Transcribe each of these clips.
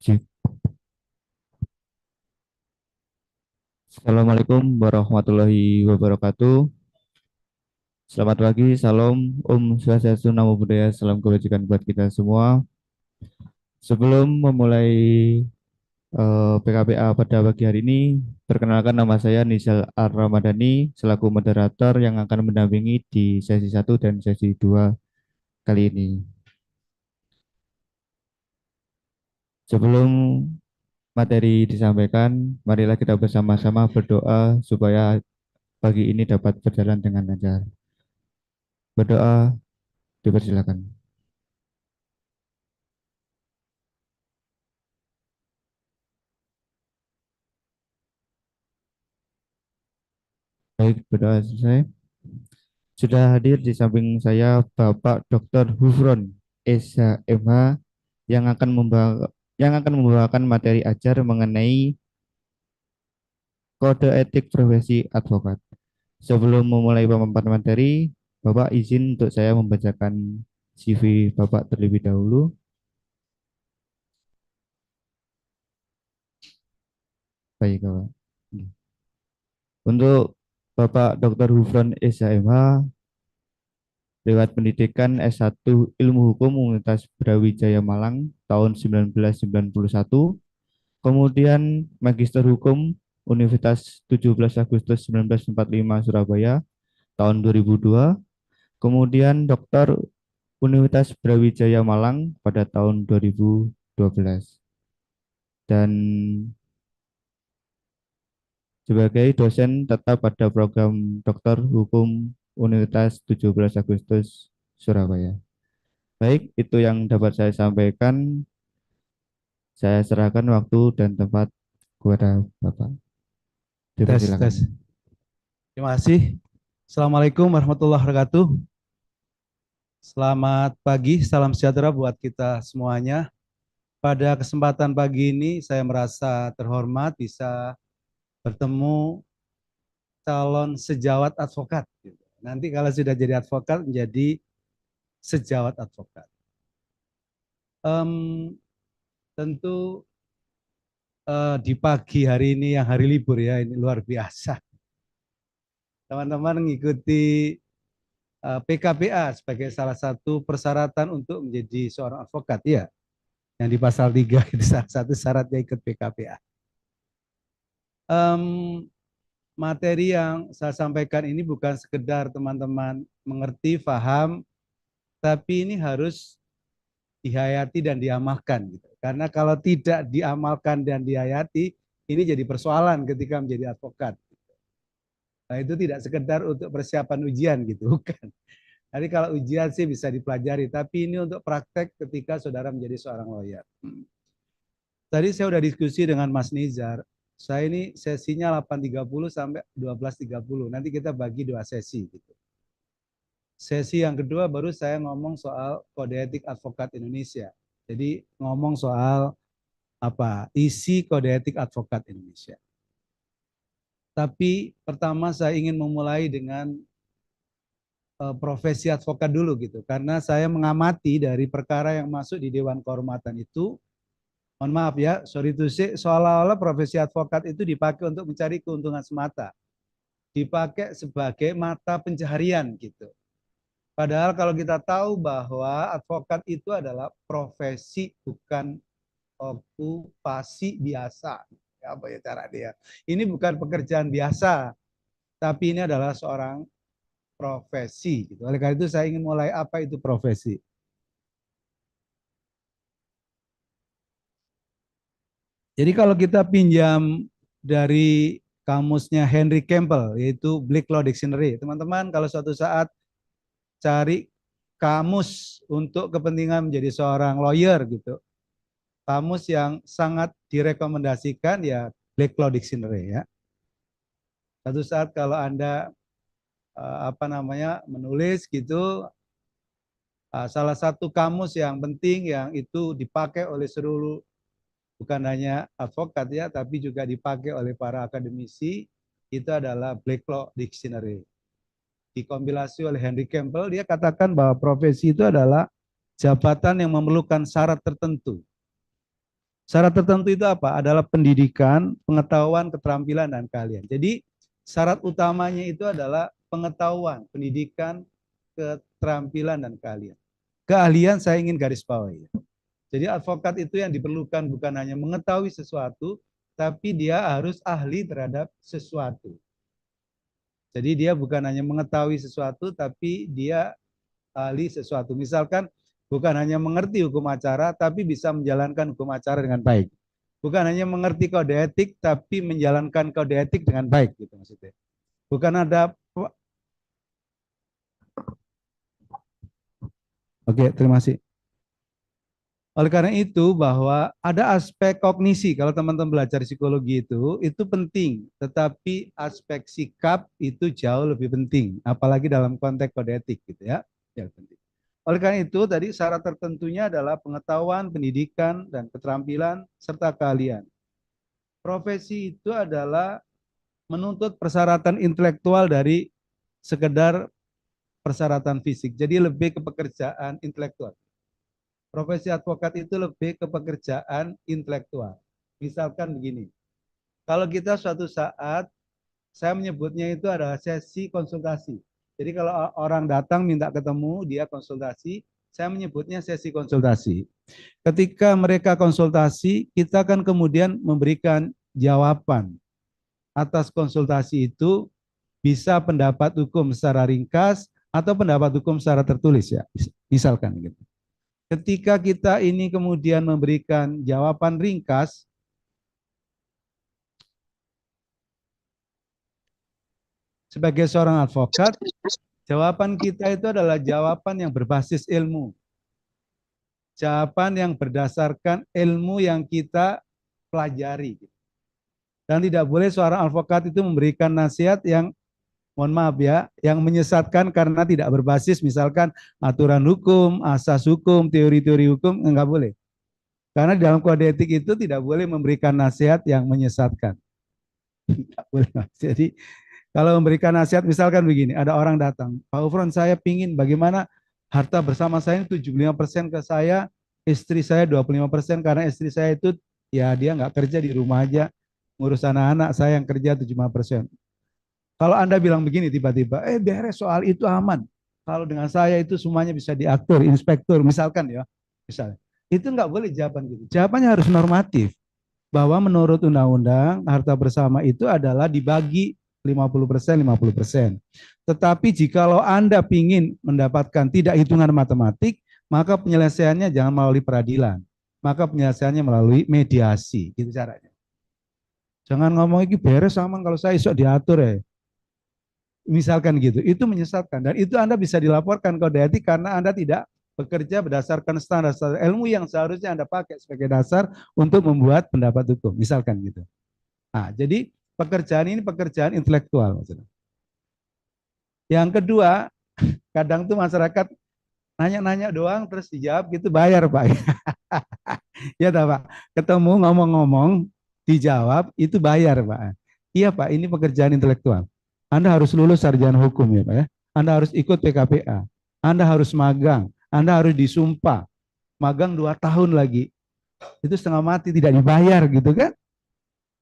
Cik. Assalamualaikum warahmatullahi wabarakatuh. Selamat pagi, salam, Swastiastu, Namo Buddhaya, salam kebajikan buat kita semua. Sebelum memulai PKPA pada pagi hari ini, perkenalkan nama saya Nizal Ar-Ramadhani selaku moderator yang akan mendampingi di sesi satu dan sesi 2 kali ini. Sebelum materi disampaikan, marilah kita bersama-sama berdoa supaya pagi ini dapat berjalan dengan lancar. Berdoa dipersilakan. Baik, berdoa selesai. Sudah hadir di samping saya Bapak Dr. Hufron Esa MH yang akan membawakan materi ajar mengenai kode etik profesi advokat. Sebelum memulai pemaparan materi, Bapak izin untuk saya membacakan CV Bapak terlebih dahulu. Baik, Bapak. Untuk Bapak Dr. Hufron Esa MH lewat pendidikan S1 Ilmu Hukum Universitas Brawijaya Malang tahun 1991, kemudian Magister Hukum Universitas 17 Agustus 1945 Surabaya tahun 2002, kemudian Doktor Universitas Brawijaya Malang pada tahun 2012, dan sebagai dosen tetap pada program Doktor Hukum Universitas 17 Agustus Surabaya. Baik, itu yang dapat saya sampaikan. Saya serahkan waktu dan tempat kepada Bapak. Tes, Dipersilakan. tes. Terima kasih. Assalamualaikum warahmatullahi wabarakatuh. Selamat pagi, salam sejahtera buat kita semuanya. Pada kesempatan pagi ini saya merasa terhormat bisa bertemu calon sejawat advokat. Nanti kalau sudah jadi advokat menjadi sejawat advokat. Em, tentu di pagi hari ini yang hari libur ya, ini luar biasa. Teman-teman mengikuti PKPA sebagai salah satu persyaratan untuk menjadi seorang advokat, ya. Yang di pasal 3 itu salah satu syaratnya ikut PKPA. Um, Materi yang saya sampaikan ini bukan sekedar teman-teman mengerti, paham, tapi ini harus dihayati dan diamalkan. Gitu. Karena kalau tidak diamalkan dan dihayati, ini jadi persoalan ketika menjadi advokat. Nah itu tidak sekedar untuk persiapan ujian gitu, bukan. Jadi kalau ujian sih bisa dipelajari, tapi ini untuk praktek ketika saudara menjadi seorang lawyer. Tadi saya sudah diskusi dengan Mas Nizar. Saya ini sesinya 8.30 sampai 12.30. Nanti kita bagi 2 sesi gitu. Sesi yang kedua baru saya ngomong soal kode etik advokat Indonesia. Jadi ngomong soal apa? Isi kode etik advokat Indonesia. Tapi pertama saya ingin memulai dengan profesi advokat dulu gitu. Karena saya mengamati dari perkara yang masuk di Dewan Kehormatan itu, mohon maaf ya, sorry to say, seolah-olah profesi advokat itu dipakai untuk mencari keuntungan semata. Dipakai sebagai mata pencaharian gitu. Padahal kalau kita tahu bahwa advokat itu adalah profesi, bukan okupasi biasa. Apa ya cara dia? Ini bukan pekerjaan biasa, tapi ini adalah seorang profesi. Gitu. Oleh karena itu saya ingin mulai apa itu profesi. Jadi kalau kita pinjam dari kamusnya Henry Campbell, yaitu Black Law Dictionary. Teman-teman kalau suatu saat cari kamus untuk kepentingan menjadi seorang lawyer gitu. Kamus yang sangat direkomendasikan ya Black Law Dictionary ya. Suatu saat kalau Anda menulis gitu, salah satu kamus yang penting yang itu dipakai oleh seluruh, bukan hanya advokat ya, tapi juga dipakai oleh para akademisi, itu adalah Black Law Dictionary. Dikompilasi oleh Henry Campbell, dia katakan bahwa profesi itu adalah jabatan yang memerlukan syarat tertentu. Syarat tertentu itu apa? Adalah pendidikan, pengetahuan, keterampilan, dan keahlian. Jadi syarat utamanya itu adalah pengetahuan, pendidikan, keterampilan, dan keahlian. Keahlian saya ingin garis bawahi. Jadi advokat itu yang diperlukan bukan hanya mengetahui sesuatu, tapi dia harus ahli terhadap sesuatu. Jadi dia bukan hanya mengetahui sesuatu, tapi dia ahli sesuatu. Misalkan bukan hanya mengerti hukum acara, tapi bisa menjalankan hukum acara dengan baik. Bukan hanya mengerti kode etik, tapi menjalankan kode etik dengan baik, gitu maksudnya. Bukan ada. Oke, terima kasih. Oleh karena itu bahwa ada aspek kognisi kalau teman-teman belajar psikologi itu penting, tetapi aspek sikap itu jauh lebih penting, apalagi dalam konteks kode etik gitu ya. Ya penting. Oleh karena itu tadi syarat tertentunya adalah pengetahuan, pendidikan dan keterampilan serta keahlian. Profesi itu adalah menuntut persyaratan intelektual dari sekedar persyaratan fisik. Jadi lebih ke pekerjaan intelektual. Profesi advokat itu lebih ke pekerjaan intelektual. Misalkan begini, kalau kita suatu saat, saya menyebutnya itu adalah sesi konsultasi. Jadi kalau orang datang minta ketemu, dia konsultasi, saya menyebutnya sesi konsultasi. Ketika mereka konsultasi, kita akan kemudian memberikan jawaban atas konsultasi itu, bisa pendapat hukum secara ringkas atau pendapat hukum secara tertulis ya, misalkan gitu. Ketika kita ini kemudian memberikan jawaban ringkas, sebagai seorang advokat, jawaban kita itu adalah jawaban yang berbasis ilmu. Jawaban yang berdasarkan ilmu yang kita pelajari. Dan tidak boleh seorang advokat itu memberikan nasihat yang, mohon maaf ya, yang menyesatkan karena tidak berbasis misalkan aturan hukum, asas hukum, teori-teori hukum, enggak boleh. Karena di dalam kode etik itu tidak boleh memberikan nasihat yang menyesatkan. Tidak boleh. Jadi kalau memberikan nasihat misalkan begini, ada orang datang, Pak Ufron saya pingin bagaimana harta bersama saya 75% ke saya, istri saya 25% karena istri saya itu ya dia nggak kerja di rumah aja, ngurus anak-anak, saya yang kerja 75%. Kalau Anda bilang begini tiba-tiba, beres soal itu aman. Kalau dengan saya itu semuanya bisa diatur, inspektur misalkan ya, misalnya. Itu nggak boleh jawaban gitu. Jawabannya harus normatif. Bahwa menurut undang-undang harta bersama itu adalah dibagi 50%, 50%. Tetapi jikalau Anda ingin mendapatkan tidak hitungan matematik, maka penyelesaiannya jangan melalui peradilan. Maka penyelesaiannya melalui mediasi, gitu caranya. Jangan ngomong ini beres sama kalau saya esok diatur ya. Misalkan gitu, itu menyesatkan dan itu Anda bisa dilaporkan kode etik karena Anda tidak bekerja berdasarkan standar ilmu yang seharusnya Anda pakai sebagai dasar untuk membuat pendapat hukum, misalkan gitu. Nah, jadi pekerjaan ini pekerjaan intelektual. Yang kedua, kadang tuh masyarakat nanya-nanya doang terus dijawab gitu bayar Pak. Ya tak Pak, ketemu ngomong-ngomong dijawab itu bayar Pak. Iya Pak, ini pekerjaan intelektual. Anda harus lulus sarjana hukum ya Pak ya. Anda harus ikut PKPA. Anda harus magang. Anda harus disumpah. Magang 2 tahun lagi. Itu setengah mati tidak dibayar gitu kan.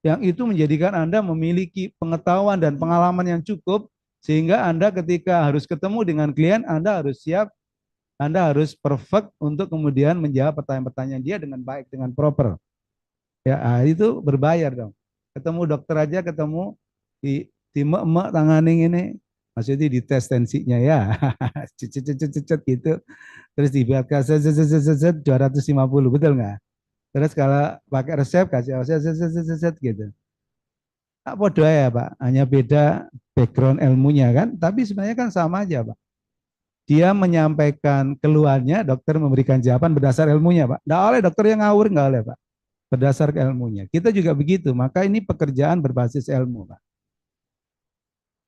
Yang itu menjadikan Anda memiliki pengetahuan dan pengalaman yang cukup sehingga Anda ketika harus ketemu dengan klien Anda harus siap, Anda harus perfect untuk kemudian menjawab pertanyaan-pertanyaan dia dengan baik, dengan proper. Ya, itu berbayar dong. Ketemu dokter aja ketemu di emak tanganing ini maksudnya di tes tensinya ya. Cecet gitu. Terus dibuatkan 250, betul nggak? Terus kalau pakai resep kasih gitu. Tak bodoh ya Pak, hanya beda background ilmunya kan, tapi sebenarnya kan sama aja Pak. Dia menyampaikan keluhannya, dokter memberikan jawaban berdasar ilmunya Pak. Nggak oleh dokter yang ngawur, nggak oleh Pak. Berdasar ilmunya. Kita juga begitu, maka ini pekerjaan berbasis ilmu Pak.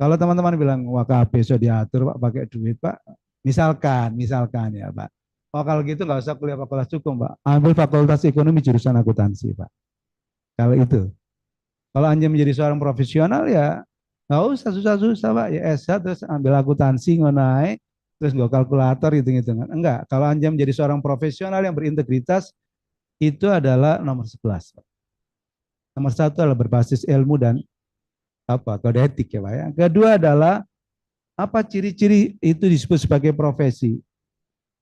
Kalau teman-teman bilang, wah besok diatur Pak pakai duit Pak, misalkan ya Pak. Oh kalau gitu nggak usah kuliah fakultas hukum Pak, ambil fakultas ekonomi jurusan akuntansi Pak. Kalau itu. Kalau Anda menjadi seorang profesional ya nggak usah susah-susah Pak. Ya S1 terus ambil akuntansi ngonai, terus nggak kalkulator hitung-hitungan. Enggak. Kalau Anda menjadi seorang profesional yang berintegritas, itu adalah nomor 11. Nomor satu adalah berbasis ilmu dan kode etik ya Pak ya. Kedua adalah apa ciri-ciri itu disebut sebagai profesi?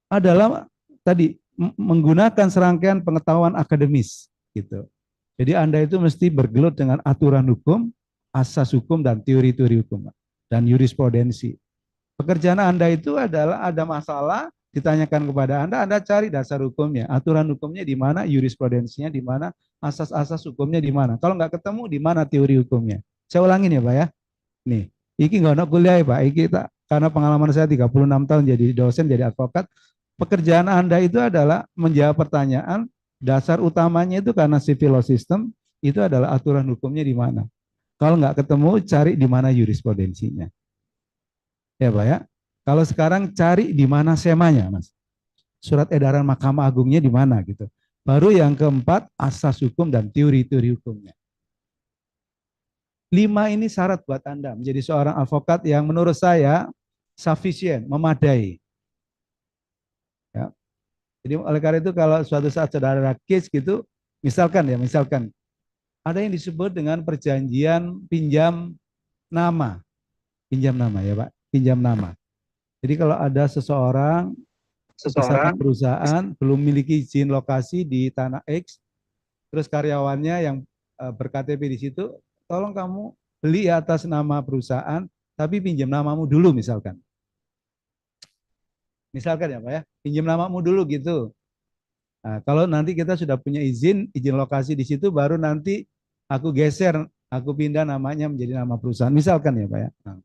Adalah tadi menggunakan serangkaian pengetahuan akademis gitu. Jadi Anda itu mesti bergelut dengan aturan hukum, asas hukum dan teori-teori hukum dan jurisprudensi. Pekerjaan Anda itu adalah ada masalah ditanyakan kepada Anda cari dasar hukumnya, aturan hukumnya di mana, jurisprudensinya di mana, asas-asas hukumnya di mana. Kalau nggak ketemu di mana teori hukumnya. Saya ulangin ya Pak ya. Nih, iki nggak kuliah ya Pak. Iki tak, karena pengalaman saya 36 tahun jadi dosen, jadi advokat, pekerjaan Anda itu adalah menjawab pertanyaan, dasar utamanya itu karena civil law system, itu adalah aturan hukumnya di mana. Kalau nggak ketemu, cari di mana jurisprudensinya. Ya Pak ya. Kalau sekarang cari di mana semanya, Mas. Surat edaran Mahkamah Agungnya di mana gitu. Baru yang keempat, asas hukum dan teori-teori hukumnya. 5 ini syarat buat Anda menjadi seorang advokat yang menurut saya sufficient, memadai. Ya. Jadi oleh karena itu kalau suatu saat saudara ada case gitu, misalkan ada yang disebut dengan perjanjian pinjam nama. Pinjam nama ya Pak, pinjam nama. Jadi kalau ada seseorang misalkan perusahaan belum memiliki izin lokasi di tanah X, terus karyawannya yang ber-KTP di situ, tolong kamu beli atas nama perusahaan, tapi pinjam namamu dulu misalkan. Misalkan ya Pak ya, pinjam namamu dulu gitu. Nah, kalau nanti kita sudah punya izin lokasi di situ, baru nanti aku geser, aku pindah namanya menjadi nama perusahaan. Misalkan ya Pak ya. Nah,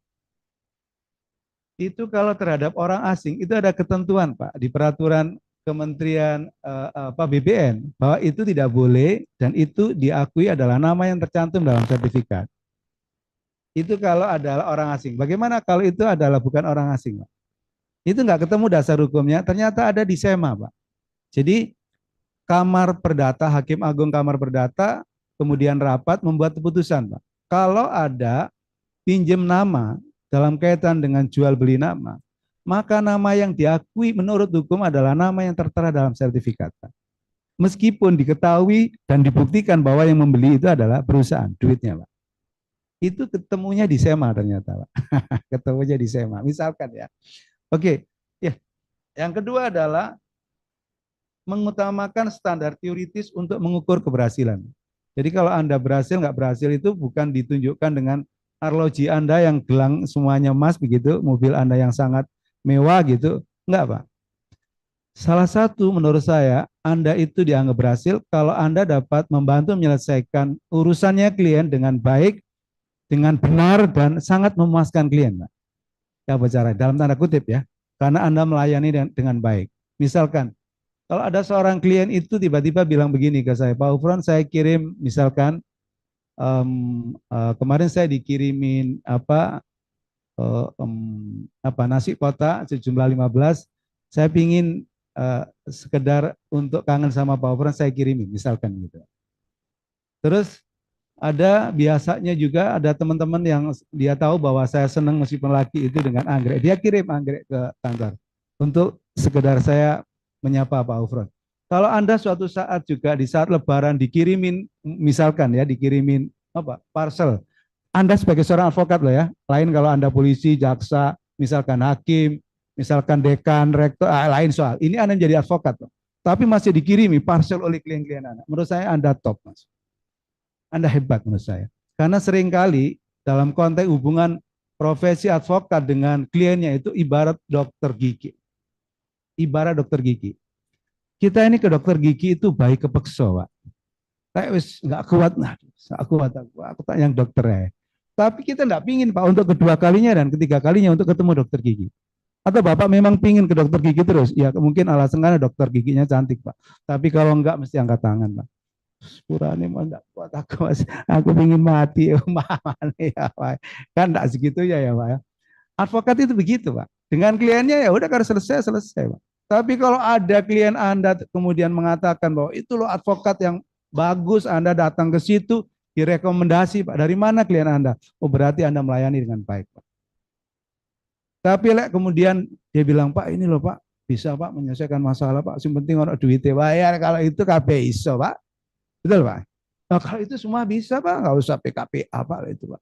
itu kalau terhadap orang asing itu ada ketentuan Pak di peraturan Kementerian BPN bahwa itu tidak boleh dan itu diakui adalah nama yang tercantum dalam sertifikat. Itu kalau adalah orang asing. Bagaimana kalau itu adalah bukan orang asing Pak? Itu nggak ketemu dasar hukumnya, ternyata ada di SEMA Pak. Jadi Kamar Perdata, Hakim Agung Kamar Perdata kemudian rapat membuat keputusan Pak. Kalau ada pinjam nama dalam kaitan dengan jual beli nama, maka nama yang diakui menurut hukum adalah nama yang tertera dalam sertifikat. Meskipun diketahui dan dibuktikan bahwa yang membeli itu adalah perusahaan, duitnya Pak. Itu ketemunya di SEMA ternyata Pak. Ketemunya di SEMA, misalkan ya. Oke, ya. Yang kedua adalah mengutamakan standar teoritis untuk mengukur keberhasilan. Jadi kalau Anda berhasil nggak berhasil itu bukan ditunjukkan dengan arloji Anda yang gelang semuanya emas begitu, mobil Anda yang sangat mewah gitu, enggak Pak. Salah satu menurut saya Anda itu dianggap berhasil kalau Anda dapat membantu menyelesaikan urusannya klien dengan baik, dengan benar dan sangat memuaskan klien Pak. Ya bicara dalam tanda kutip ya, karena Anda melayani dengan baik. Misalkan kalau ada seorang klien itu tiba-tiba bilang begini ke saya, Pak Ufron, saya kirim misalkan kemarin saya dikirimin nasi kotak sejumlah 15, saya pingin sekedar untuk kangen sama Pak Ufron saya kirimin misalkan gitu. Terus ada biasanya juga ada teman-teman yang dia tahu bahwa saya senang meskipun laki itu dengan anggrek, dia kirim anggrek ke kantor untuk sekedar saya menyapa Pak Ufron. Kalau Anda suatu saat juga di saat Lebaran dikirimin, misalkan ya, dikirimin parcel. Anda sebagai seorang advokat loh ya, lain kalau Anda polisi, jaksa, misalkan hakim, misalkan dekan, rektor, lain soal. Ini Anda menjadi advokat loh. Tapi masih dikirimi parcel oleh klien-klien Anda. Menurut saya Anda top, Mas. Anda hebat menurut saya. Karena seringkali dalam konteks hubungan profesi advokat dengan kliennya itu ibarat dokter gigi. Ibarat dokter gigi. Kita ini ke dokter gigi itu baik kepeksa, Pak. Kayak wis nggak kuat, nah, nggak kuat aku tak yang dokter ya. Tapi kita nggak pingin Pak untuk kedua kalinya dan ketiga kalinya untuk ketemu dokter gigi. Atau Bapak memang pingin ke dokter gigi terus? Ya mungkin alasan karena dokter giginya cantik Pak. Tapi kalau enggak mesti angkat tangan Pak. Purane mau enggak kuat aku Mas. Aku pingin mati ya Pak. Kan enggak segitu ya Pak ya. Advokat itu begitu Pak. Dengan kliennya ya udah kalau selesai Pak. Tapi kalau ada klien Anda kemudian mengatakan bahwa itu loh advokat yang bagus, Anda datang ke situ direkomendasi Pak. Dari mana klien Anda? Oh berarti Anda melayani dengan baik Pak. Tapi kemudian dia bilang Pak ini loh Pak, bisa Pak menyelesaikan masalah Pak. Yang penting ono duitnya bayar. Kalau itu KB iso Pak. Betul Pak. Nah, kalau itu semua bisa Pak, nggak usah PKPA Pak itu Pak.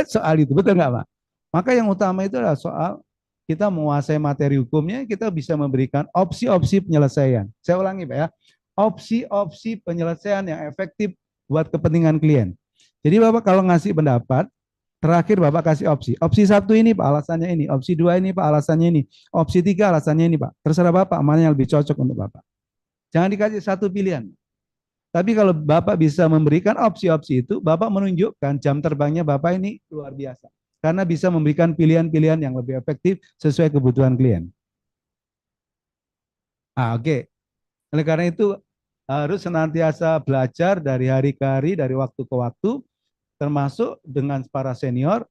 Soal itu betul nggak Pak? Maka yang utama itu adalah soal kita menguasai materi hukumnya, kita bisa memberikan opsi-opsi penyelesaian. Saya ulangi Pak ya, opsi-opsi penyelesaian yang efektif buat kepentingan klien. Jadi Bapak kalau ngasih pendapat, terakhir Bapak kasih opsi. Opsi satu ini Pak alasannya ini, opsi dua ini Pak alasannya ini, opsi tiga alasannya ini Pak. Terserah Bapak mana yang lebih cocok untuk Bapak. Jangan dikasih satu pilihan. Tapi kalau Bapak bisa memberikan opsi-opsi itu, Bapak menunjukkan jam terbangnya Bapak ini luar biasa. Karena bisa memberikan pilihan-pilihan yang lebih efektif sesuai kebutuhan klien. Oke. Oleh karena itu harus senantiasa belajar dari hari ke hari, dari waktu ke waktu, termasuk dengan para senior.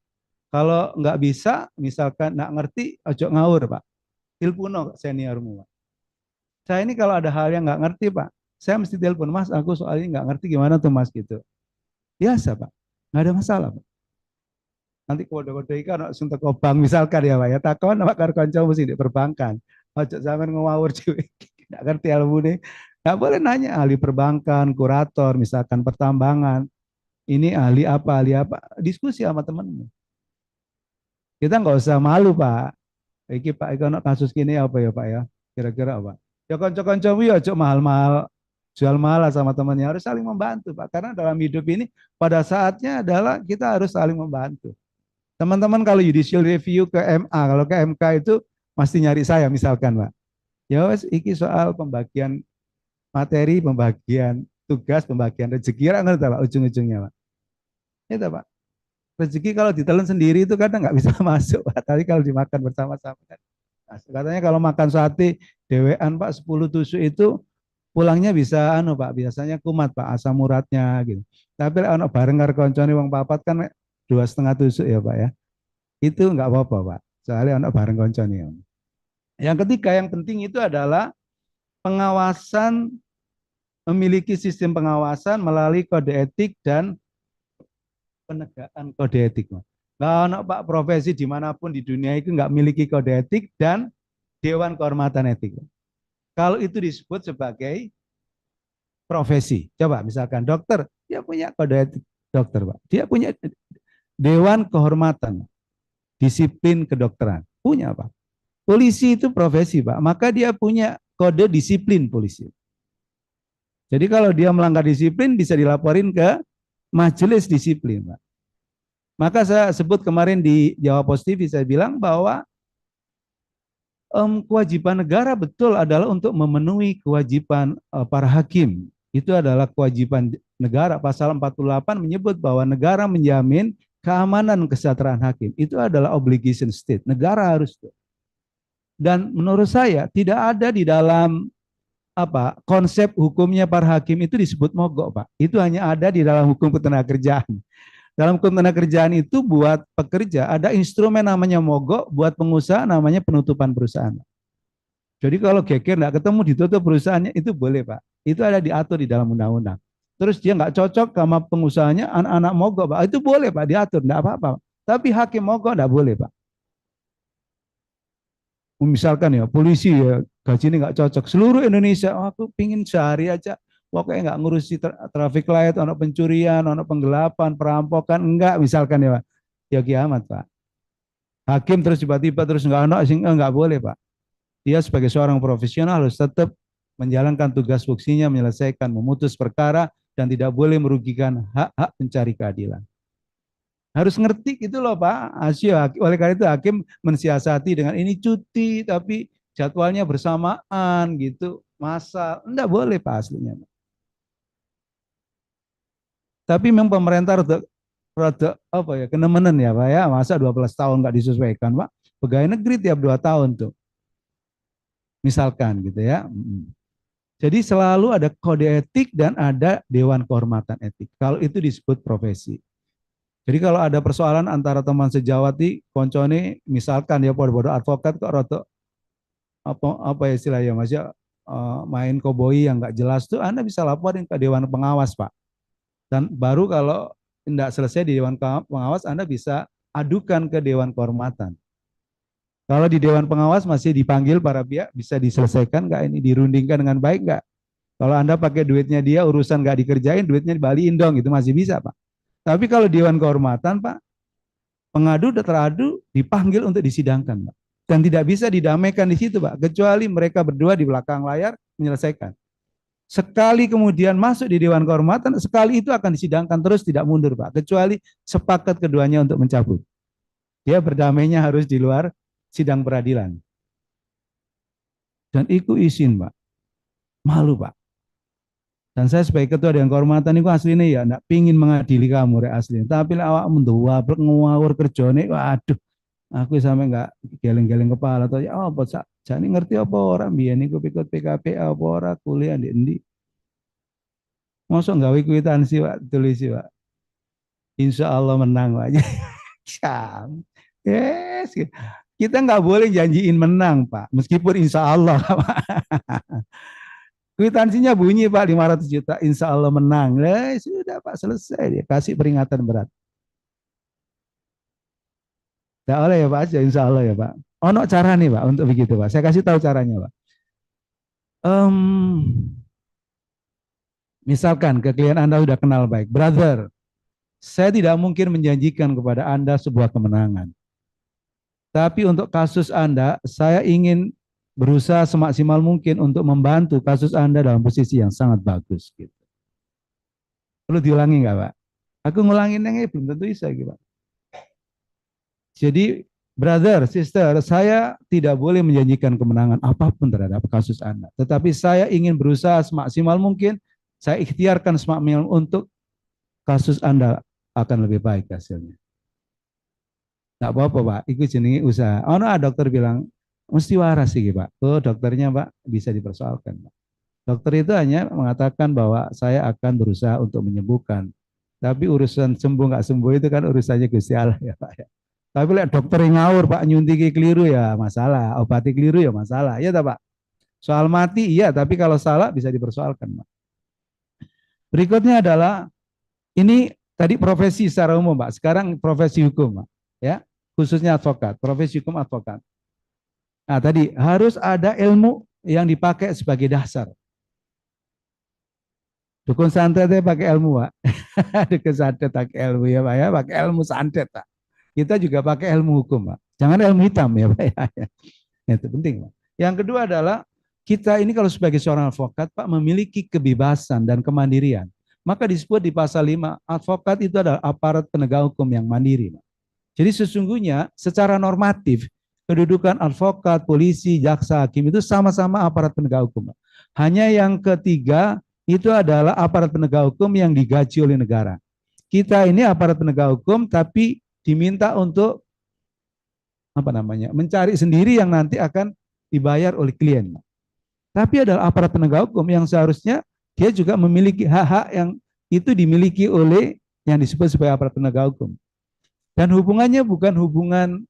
Kalau nggak bisa, misalkan nggak ngerti, ojo ngawur Pak. Tilpuno seniormu Pak. Saya ini kalau ada hal yang nggak ngerti Pak, saya mesti telepon, Mas, aku soalnya nggak ngerti gimana tuh Mas gitu. Biasa Pak, nggak ada masalah Pak. Nanti kode-kode ikan suntuk obang misalkan ya Pak ya, takon Pak karo kanca mesti di perbankan. Ojo sampean ngawur cilik, nggak ngerti ilmu nih. Nggak boleh nanya ahli perbankan, kurator, misalkan pertambangan. Ini ahli apa, diskusi sama temenmu. Kita nggak usah malu Pak. Iki Pak, iki ono kasus gini apa ya Pak ya? Kira-kira apa? Ya kanca-kancamu ya ojo mahal-mahal jual mahal sama temannya, harus saling membantu Pak. Karena dalam hidup ini pada saatnya adalah kita harus saling membantu. Teman-teman kalau judicial review ke MA, kalau ke MK itu mesti nyari saya misalkan Pak. Ya wes iki soal pembagian materi, pembagian tugas, pembagian rezeki, ngerti Pak ujung-ujungnya Pak. Itu Pak. Rezeki kalau ditelan sendiri itu kadang nggak bisa masuk Pak. Tapi kalau dimakan bersama-sama kan. Nah, katanya kalau makan sate dewean Pak 10 tusuk itu pulangnya bisa anu Pak, biasanya kumat Pak asam uratnya gitu. Tapi ono bareng karo koncone wong papat kan 2,5 tusuk ya Pak ya. Itu nggak apa-apa Pak. Soalnya ono bareng koncone. Yang ketiga yang penting itu adalah pengawasan, memiliki sistem pengawasan melalui kode etik dan penegakan kode etik. Nggak ono Pak profesi dimanapun di dunia itu nggak memiliki kode etik dan dewan kehormatan etik. Kalau itu disebut sebagai profesi. Coba misalkan dokter, dia punya kode etik dokter Pak. Dia punya dewan kehormatan, disiplin kedokteran. Punya Pak. Polisi itu profesi Pak, maka dia punya kode disiplin polisi. Jadi kalau dia melanggar disiplin bisa dilaporin ke majelis disiplin Pak. Maka saya sebut kemarin di Jawa Pos TV, saya bilang bahwa kewajiban negara betul adalah untuk memenuhi kewajiban para hakim. Itu adalah kewajiban negara. Pasal 48 menyebut bahwa negara menjamin keamanan kesejahteraan hakim. Itu adalah obligation state. Negara harus. Dan menurut saya tidak ada di dalam konsep hukumnya para hakim itu disebut mogok Pak. Itu hanya ada di dalam hukum ketenagakerjaan. Dalam hukum ketenagakerjaan itu buat pekerja ada instrumen namanya mogok, buat pengusaha namanya penutupan perusahaan. Jadi kalau geger nggak ketemu ditutup perusahaannya itu boleh Pak. Itu ada diatur di dalam undang-undang. Terus dia nggak cocok sama pengusahanya, anak-anak mogok Pak. Itu boleh Pak diatur, nggak apa-apa. Tapi hakim mogok nggak boleh Pak. Misalkan ya polisi ya gajinya nggak cocok seluruh Indonesia, aku pingin sehari aja pokoknya nggak ngurusi traffic light, ono pencurian, ono penggelapan, perampokan, enggak misalkan ya Pak, ya kiamat Pak. Hakim terus tiba-tiba terus nggak boleh Pak. Dia sebagai seorang profesional harus tetap menjalankan tugas fungsinya, menyelesaikan, memutus perkara dan tidak boleh merugikan hak-hak pencari keadilan. Harus ngerti gitu loh Pak. Oleh karena itu hakim mensiasati dengan ini cuti tapi jadwalnya bersamaan gitu. Masa enggak boleh Pak aslinya. Tapi memang pemerintah rada apa ya kenemenen ya Pak ya. Masa 12 tahun nggak disesuaikan Pak. Pegawai negeri tiap 2 tahun tuh. Misalkan gitu ya. Jadi selalu ada kode etik dan ada dewan kehormatan etik. Kalau itu disebut profesi. Jadi kalau ada persoalan antara teman sejawat di koncone, misalkan ya bodoh-bodoh advokat kok rotok apa istilahnya Mas ya main koboi yang nggak jelas tuh Anda bisa laporin ke dewan pengawas Pak. Dan baru kalau tidak selesai di dewan pengawas Anda bisa adukan ke dewan kehormatan. Kalau di Dewan Pengawas masih dipanggil para pihak, bisa diselesaikan nggak ini, dirundingkan dengan baik nggak? Kalau Anda pakai duitnya dia, urusan nggak dikerjain, duitnya dibalikin dong, itu masih bisa, Pak. Tapi kalau Dewan Kehormatan, Pak, pengadu dan teradu dipanggil untuk disidangkan, Pak. Dan tidak bisa didamaikan di situ, Pak, kecuali mereka berdua di belakang layar menyelesaikan. Sekali kemudian masuk di Dewan Kehormatan, sekali itu akan disidangkan terus tidak mundur, Pak, kecuali sepakat keduanya untuk mencabut. Dia berdamainya harus di luar sidang peradilan. Dan itu izin, Pak. Malu, Pak. Dan saya sebagai ketua Dewan Kehormatan itu aslinya ya enggak pingin mengadili kamu rek aslinya. Tapi awak mendua ngawur kerjane, waduh, aku sampai enggak geleng-geleng kepala tuh ya apa sak jane ngerti apa orang biyen niku ikut PKP apa ora kuliah di endi. Mosok gawe kwitansi Pak, tulis Pak. Insya Allah menang Pak. Syam. Yes. Kita nggak boleh janjiin menang Pak, meskipun insya Allah Pak. Kwitansinya bunyi Pak 500 juta, insya Allah menang. Sudah Pak selesai, dia kasih peringatan berat. Tidak oleh ya Pak, insya Allah ya Pak. Ono cara nih Pak untuk begitu Pak. Saya kasih tahu caranya Pak. Misalkan ke klien Anda sudah kenal baik, brother, saya tidak mungkin menjanjikan kepada Anda sebuah kemenangan. Tapi untuk kasus Anda, saya ingin berusaha semaksimal mungkin untuk membantu kasus Anda dalam posisi yang sangat bagus. Gitu. Perlu diulangi nggak Pak? Aku ngulangin yang belum tentu bisa gitu Pak. Jadi brother, sister, saya tidak boleh menjanjikan kemenangan apapun terhadap kasus Anda. Tetapi saya ingin berusaha semaksimal mungkin, saya ikhtiarkan semaksimal untuk kasus Anda akan lebih baik hasilnya. Nggak apa-apa Pak, itu jenis usaha. Oh no, dokter bilang, mesti waras sih Pak. Oh dokternya Pak, bisa dipersoalkan Pak. Dokter itu hanya mengatakan bahwa saya akan berusaha untuk menyembuhkan. Tapi urusan sembuh nggak sembuh itu kan urusannya Gusti Allah ya Pak ya. Tapi lihat dokter yang ngawur Pak, nyuntiki keliru ya masalah, obati keliru ya masalah, ya tak Pak? Soal mati iya, tapi kalau salah bisa dipersoalkan Pak. Berikutnya adalah ini tadi profesi secara umum Pak, sekarang profesi hukum Pak, ya khususnya advokat, profesi hukum advokat. Nah tadi harus ada ilmu yang dipakai sebagai dasar. Dukun santet pakai ilmu Pak, dukun santet pakai ilmu ya Pak ya, pakai ilmu santet Pak. Kita juga pakai ilmu hukum Pak, jangan ilmu hitam ya Pak ya. Itu penting Pak. Yang kedua adalah kita ini kalau sebagai seorang advokat Pak memiliki kebebasan dan kemandirian. Maka disebut di pasal 5, advokat itu adalah aparat penegak hukum yang mandiri Pak. Jadi sesungguhnya secara normatif kedudukan advokat, polisi, jaksa, hakim itu sama-sama aparat penegak hukum. Pak. Hanya yang ketiga itu adalah aparat penegak hukum yang digaji oleh negara. Kita ini aparat penegak hukum tapi diminta untuk apa namanya? Mencari sendiri yang nanti akan dibayar oleh klien. Tapi adalah aparat penegak hukum yang seharusnya dia juga memiliki hak-hak yang itu dimiliki oleh yang disebut sebagai aparat penegak hukum. Dan hubungannya bukan hubungan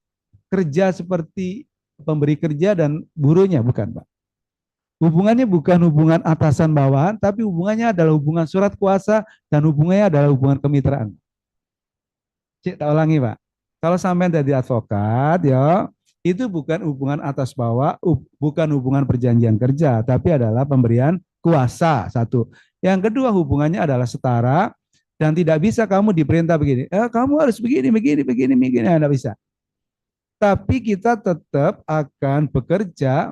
kerja seperti pemberi kerja dan buruhnya, bukan Pak. Hubungannya bukan hubungan atasan bawahan, tapi hubungannya adalah hubungan surat kuasa dan hubungannya adalah hubungan kemitraan. Cik, tak ulangi Pak. Kalau sampai jadi advokat, ya itu bukan hubungan atas bawah, bukan hubungan perjanjian kerja, tapi adalah pemberian kuasa satu. Yang kedua hubungannya adalah setara dan tidak bisa kamu diperintah begini. Kamu harus begini, tidak bisa. Tapi kita tetap akan bekerja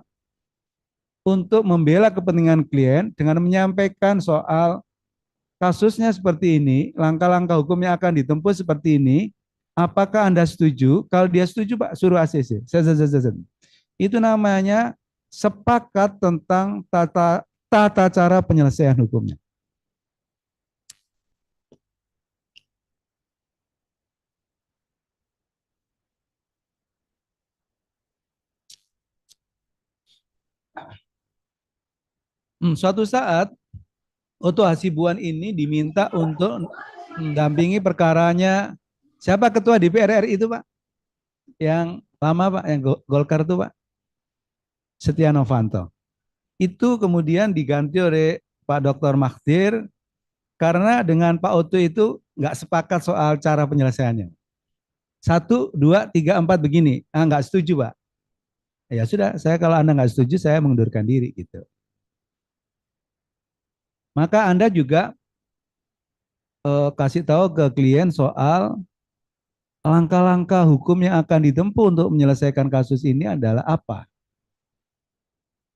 untuk membela kepentingan klien dengan menyampaikan soal kasusnya seperti ini, langkah-langkah hukum yang akan ditempuh seperti ini, apakah Anda setuju? Kalau dia setuju, Pak, suruh ACC. Itu namanya sepakat tentang tata cara penyelesaian hukumnya. Suatu saat Oto Hasibuan ini diminta untuk mendampingi perkaranya siapa ketua DPR RI itu Pak? Yang lama Pak, yang Golkar itu Pak? Setia Novanto. Itu kemudian diganti oleh Pak Dr. Mahathir karena dengan Pak Oto itu nggak sepakat soal cara penyelesaiannya. 1, 2, 3, 4 begini, nggak setuju Pak. Ya sudah, saya kalau Anda nggak setuju, saya mengundurkan diri gitu. Maka Anda juga kasih tahu ke klien soal langkah-langkah hukum yang akan ditempuh untuk menyelesaikan kasus ini adalah apa.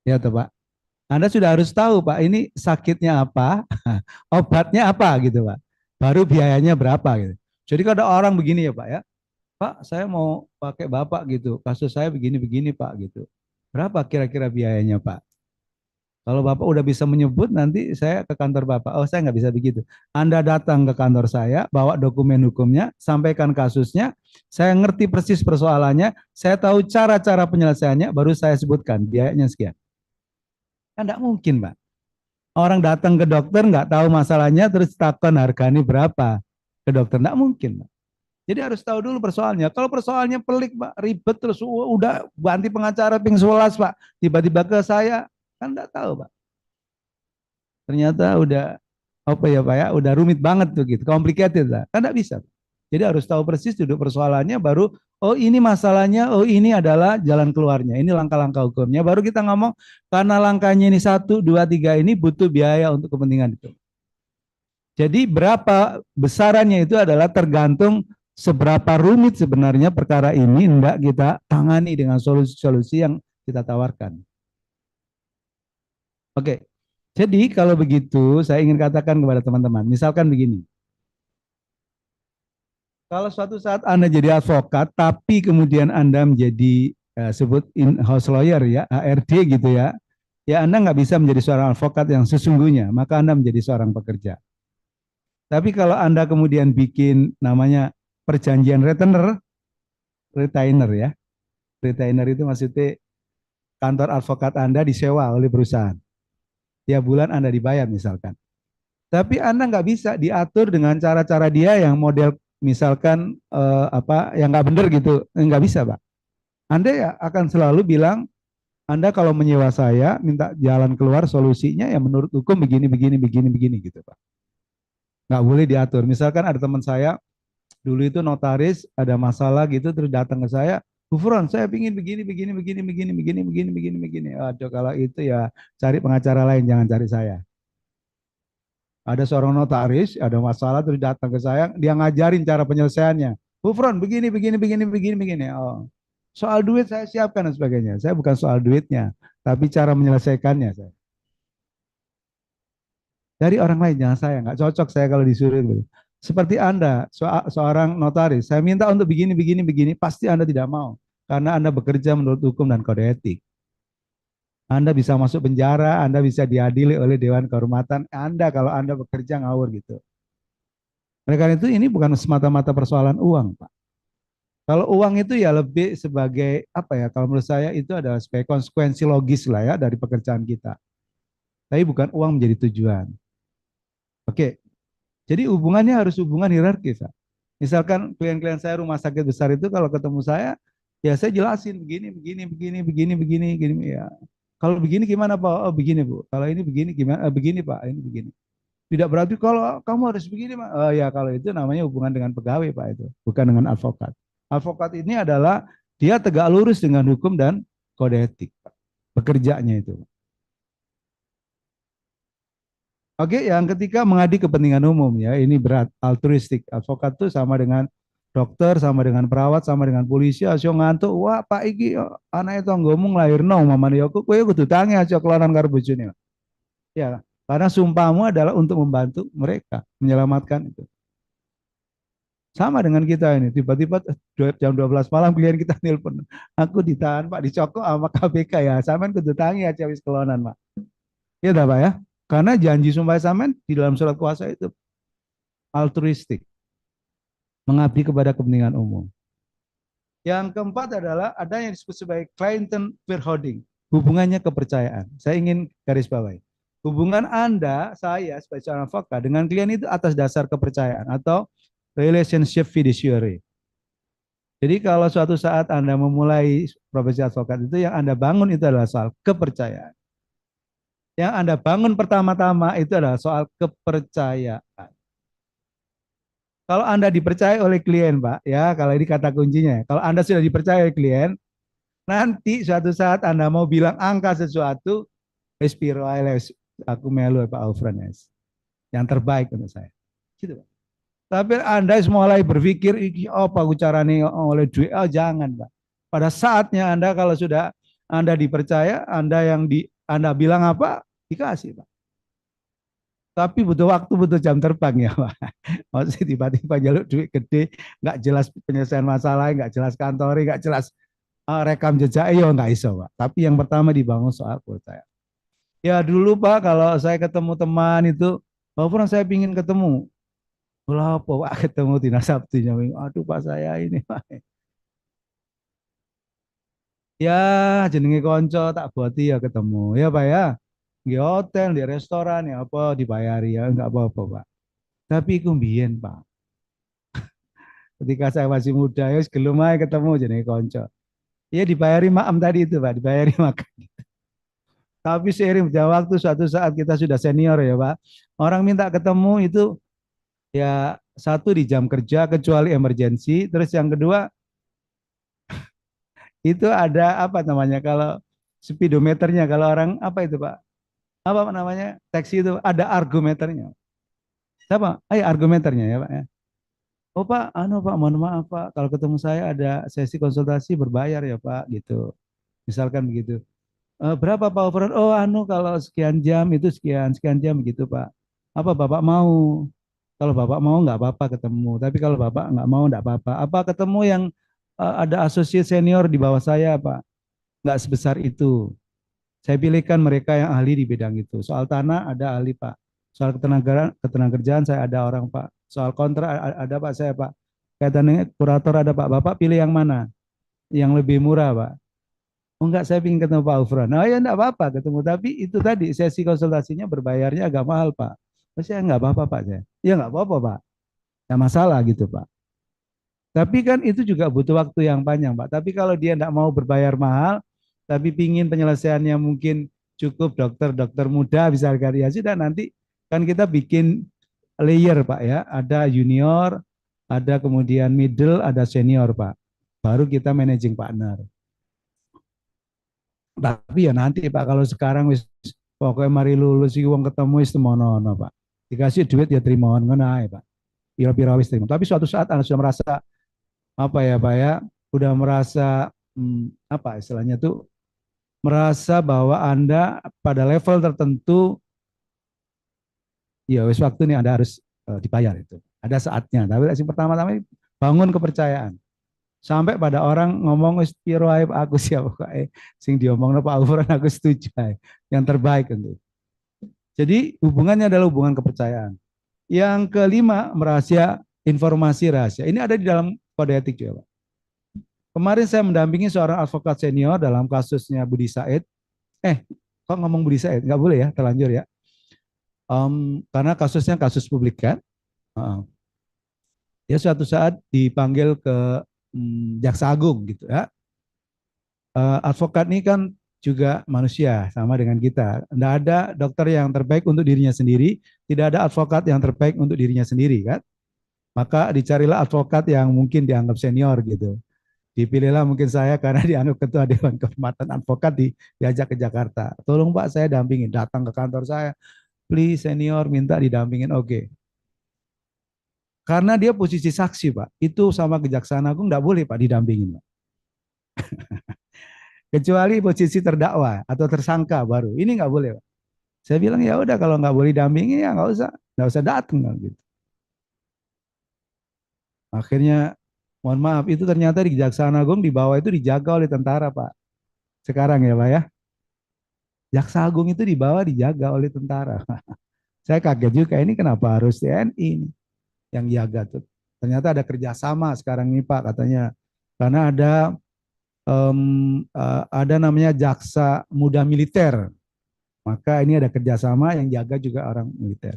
Ya toh Pak. Anda sudah harus tahu Pak, ini sakitnya apa, obatnya apa gitu Pak. Baru biayanya berapa gitu. Jadi kalau ada orang begini ya Pak ya, Pak saya mau pakai Bapak gitu, kasus saya begini-begini Pak gitu. Berapa kira-kira biayanya Pak? Kalau Bapak udah bisa menyebut, nanti saya ke kantor Bapak. Oh, saya nggak bisa begitu. Anda datang ke kantor saya, bawa dokumen hukumnya, sampaikan kasusnya, saya ngerti persis persoalannya, saya tahu cara-cara penyelesaiannya, baru saya sebutkan biayanya sekian. Kan nggak mungkin, Pak. Orang datang ke dokter nggak tahu masalahnya, terus takon harganya berapa ke dokter. Nggak mungkin, Pak. Jadi harus tahu dulu persoalannya. Kalau persoalannya pelik, Pak, ribet terus udah ganti pengacara ping 11, Pak. Tiba-tiba ke saya, kan nggak tahu, Pak. Ternyata udah apa ya Pak ya, udah rumit banget tuh gitu, complicated lah, kan nggak bisa. Jadi harus tahu persis duduk persoalannya, baru oh ini masalahnya, oh ini adalah jalan keluarnya, ini langkah-langkah hukumnya, baru kita ngomong karena langkahnya ini satu, dua, tiga ini butuh biaya untuk kepentingan itu. Jadi berapa besarannya itu adalah tergantung seberapa rumit sebenarnya perkara ini hendak kita tangani dengan solusi-solusi yang kita tawarkan. Oke, jadi kalau begitu saya ingin katakan kepada teman-teman, misalkan begini, kalau suatu saat Anda jadi advokat, tapi kemudian Anda menjadi sebut in-house lawyer ya, ARD gitu ya, ya Anda nggak bisa menjadi seorang advokat yang sesungguhnya, maka Anda menjadi seorang pekerja. Tapi kalau Anda kemudian bikin namanya perjanjian retainer ya, retainer itu maksudnya kantor advokat Anda disewa oleh perusahaan. Tiap bulan Anda dibayar misalkan. Tapi Anda nggak bisa diatur dengan cara-cara dia yang model misalkan apa yang nggak benar gitu, nggak bisa Pak. Anda ya akan selalu bilang, Anda kalau menyewa saya minta jalan keluar solusinya ya menurut hukum begini begini begini begini gitu Pak. Nggak boleh diatur. Misalkan ada teman saya dulu itu notaris ada masalah gitu terus datang ke saya, Gufron, saya pingin begini begini begini begini begini begini begini begini. Aduh kalau itu ya cari pengacara lain, jangan cari saya. Ada seorang notaris, ada masalah terus datang ke saya, dia ngajarin cara penyelesaiannya. Bu Fron, begini, begini, begini, begini, begini. Oh, soal duit saya siapkan dan sebagainya. Saya bukan soal duitnya, tapi cara menyelesaikannya. Saya. Dari orang lain, jangan saya. Nggak cocok saya kalau disuruh. Gitu. Seperti Anda, seorang notaris, saya minta untuk begini, begini, begini, pasti Anda tidak mau. Karena Anda bekerja menurut hukum dan kode etik. Anda bisa masuk penjara, Anda bisa diadili oleh Dewan Kehormatan. Anda kalau Anda bekerja ngawur gitu. Oleh karena itu ini bukan semata-mata persoalan uang, Pak. Kalau uang itu ya lebih sebagai apa ya? Kalau menurut saya itu adalah sebagai konsekuensi logis lah ya dari pekerjaan kita. Tapi bukan uang menjadi tujuan. Oke, jadi hubungannya harus hubungan hierarkis. Pak. Misalkan klien-klien saya rumah sakit besar itu kalau ketemu saya, ya saya jelasin begini, begini, begini, begini, begini, begini ya. Kalau begini gimana Pak? Oh begini Bu. Kalau ini begini gimana? Begini Pak. Ini begini. Tidak berarti kalau kamu harus begini, Pak. Oh ya, kalau itu namanya hubungan dengan pegawai, Pak itu, bukan dengan advokat. Advokat ini adalah dia tegak lurus dengan hukum dan kode etik, Pak. Bekerjanya itu. Oke, yang ketiga mengadili kepentingan umum ya. Ini berat, altruistik. Advokat itu sama dengan dokter, sama dengan perawat, sama dengan polisi. Asio ngantuk, wah Pak iki anak itu ngomong lahir no, mama aku, kowe kudu tangi aja kelonan karo bojone. Ya, karena sumpahmu adalah untuk membantu mereka menyelamatkan itu. Sama dengan kita ini, tiba-tiba jam 12 malam klien kita nelpon, aku ditahan Pak, dicokok sama KPK ya, sampean kudu tangi aja wis kelonan Pak. Iya dah Pak ya, karena janji sumpah sampean di dalam surat kuasa itu altruistik, mengabdi kepada kepentingan umum. Yang keempat adalah ada yang disebut sebagai client verhouding, hubungannya kepercayaan. Saya ingin garis bawahi. Hubungan Anda, saya sebagai seorang advokat dengan klien itu atas dasar kepercayaan atau relationship fiduciary. Jadi kalau suatu saat Anda memulai profesi advokat itu yang Anda bangun itu adalah soal kepercayaan. Yang Anda bangun pertama-tama itu adalah soal kepercayaan. Kalau Anda dipercaya oleh klien, Pak, ya kalau ini kata kuncinya. Kalau Anda sudah dipercaya oleh klien, Nanti suatu saat Anda mau bilang angka sesuatu, Espiro aku melu Pak Aufranes. Yang terbaik untuk saya. Gitu, Pak. Tapi Anda mulai berpikir, apa aku caranya oleh duit? Oh, jangan, Pak. Pada saatnya Anda kalau sudah Anda dipercaya, Anda bilang apa, dikasih, Pak. Tapi butuh waktu, butuh jam terbang ya, Pak. Maksudnya tiba-tiba jalur duit gede, nggak jelas penyelesaian masalah, nggak jelas kantori, nggak jelas rekam jejak, ya nggak iso, Pak. Tapi yang pertama dibangun soal percaya. Ya dulu Pak, kalau saya ketemu teman itu, walaupun saya pingin ketemu, lah apa Pak ketemu di Sabtunya, aduh Pak saya ini Pak. Ya jenenge konco tak buati ya ketemu, ya Pak ya. Di hotel, di restoran, ya apa dibayari ya, enggak apa-apa Pak. Tapi iku mbiyen Pak, ketika saya masih muda, ya gelem ae ketemu jenenge konco. Ya dibayari maam tadi itu Pak, dibayari makan. Tapi seiring berjalan waktu, suatu saat kita sudah senior ya Pak, orang minta ketemu itu ya satu di jam kerja kecuali emergensi, terus yang kedua itu ada apa namanya kalau speedometernya, kalau orang apa itu Pak, apa namanya taksi itu ada argometernya, siapa argometernya ya Pak ya. Oh Pak, Pak, mohon maaf Pak, kalau ketemu saya ada sesi konsultasi berbayar ya Pak gitu, misalkan begitu. Berapa Pak overhead? Oh kalau sekian jam itu sekian sekian jam gitu Pak. Apa Bapak mau? Kalau Bapak mau nggak apa-apa ketemu. Tapi kalau Bapak nggak mau nggak apa-apa. Apa ketemu yang ada associate senior di bawah saya Pak? Nggak sebesar itu. Saya pilihkan mereka yang ahli di bidang itu. Soal tanah ada ahli Pak. Soal ketenagakerjaan saya ada orang Pak. Soal kontrak ada Pak saya Pak. Kaitannya kurator ada Pak. Bapak pilih yang mana? Yang lebih murah Pak. Oh enggak, saya ingin ketemu Pak Ufron. Nah ya enggak apa-apa ketemu. Tapi itu tadi sesi konsultasinya berbayarnya agak mahal Pak. Terus saya enggak apa-apa Pak saya. Ya enggak apa-apa Pak. Enggak masalah gitu Pak. Tapi kan itu juga butuh waktu yang panjang Pak. Tapi kalau dia enggak mau berbayar mahal, tapi pingin penyelesaiannya mungkin cukup dokter-dokter muda bisa ya sudah nanti kan kita bikin layer Pak ya. Ada junior, ada kemudian middle, ada senior Pak. Baru kita managing partner. Tapi ya nanti Pak kalau sekarang wis pokoknya mari lulus iki wong ketemu wis temono Pak. Dikasih duit ya terima ngono ae Pak. Pira-pira wis terima. Tapi suatu saat Anda sudah merasa apa ya Pak ya, udah merasa apa istilahnya tuh merasa bahwa Anda pada level tertentu ya wis waktu nih Anda harus dibayar itu. Ada saatnya. Tapi yang pertama-tama bangun kepercayaan. Sampai pada orang ngomong wis piro ae aku siap pokoke sing diomongno Pak Aufron aku setuju ae. Yang terbaik untuk. Jadi hubungannya adalah hubungan kepercayaan. Yang kelima, rahasia informasi rahasia. Ini ada di dalam kode etik juga, Pak. Kemarin saya mendampingi seorang advokat senior dalam kasusnya Budi Said. Kok ngomong Budi Said? Nggak boleh ya, terlanjur ya. Karena kasusnya kasus publik kan. Dia suatu saat dipanggil ke Jaksa Agung gitu ya. Advokat ini kan juga manusia sama dengan kita. Tidak ada dokter yang terbaik untuk dirinya sendiri, tidak ada advokat yang terbaik untuk dirinya sendiri kan. Maka dicarilah advokat yang mungkin dianggap senior gitu. Dipilihlah mungkin saya karena dianggap ketua Dewan Kehormatan Advokat diajak ke Jakarta. Tolong Pak saya dampingin, datang ke kantor saya. Please senior minta didampingin, oke. Karena dia posisi saksi Pak, itu sama Kejaksaan Agung nggak boleh Pak didampingin Pak. Kecuali posisi terdakwa atau tersangka baru. Ini nggak boleh Pak. Saya bilang ya udah kalau nggak boleh dampingin ya nggak usah datang gitu. Akhirnya mohon maaf itu ternyata di Kejaksaan Agung di bawah itu dijaga oleh tentara Pak. Sekarang ya Pak ya. Jaksa Agung itu di bawah dijaga oleh tentara. Saya kaget juga ini kenapa harus TNI yang jaga tuh. Ternyata ada kerjasama sekarang ini Pak katanya. Karena ada namanya jaksa muda militer. Maka ini ada kerjasama yang jaga juga orang militer.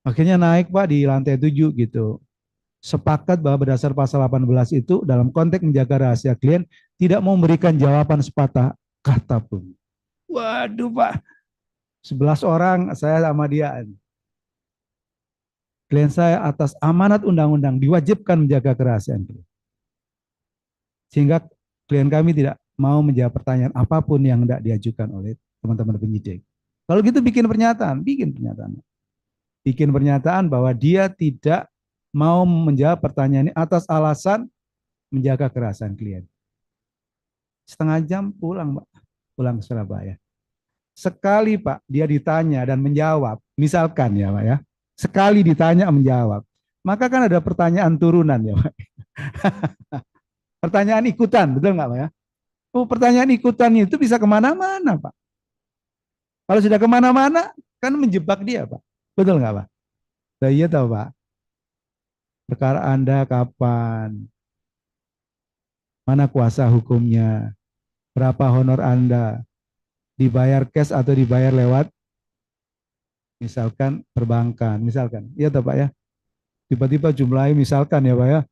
Akhirnya naik Pak di lantai 7 gitu. Sepakat bahwa berdasar pasal 18 itu dalam konteks menjaga rahasia klien tidak mau memberikan jawaban sepatah kata pun. Waduh Pak, 11 orang saya sama dia. Klien saya atas amanat undang-undang diwajibkan menjaga kerahasiaan klien. Sehingga klien kami tidak mau menjawab pertanyaan apapun yang tidak diajukan oleh teman-teman penyidik. Kalau gitu bikin pernyataan bahwa dia tidak mau menjawab pertanyaan ini atas alasan menjaga kerasan klien. Setengah jam pulang, Pak. Pulang ke Surabaya. Sekali Pak dia ditanya dan menjawab, misalkan ya Pak ya, sekali ditanya menjawab, maka kan ada pertanyaan turunan ya Pak. Pertanyaan ikutan, betul nggak Pak ya? Oh, pertanyaan ikutan itu bisa kemana-mana Pak. Kalau sudah kemana-mana, kan menjebak dia Pak. Betul nggak Pak? Nah, iya tahu Pak. Perkara Anda kapan? Mana kuasa hukumnya? Berapa honor Anda? Dibayar cash atau dibayar lewat misalkan perbankan, misalkan. Iya tahu Pak ya? Tiba-tiba jumlahnya misalkan ya Pak ya,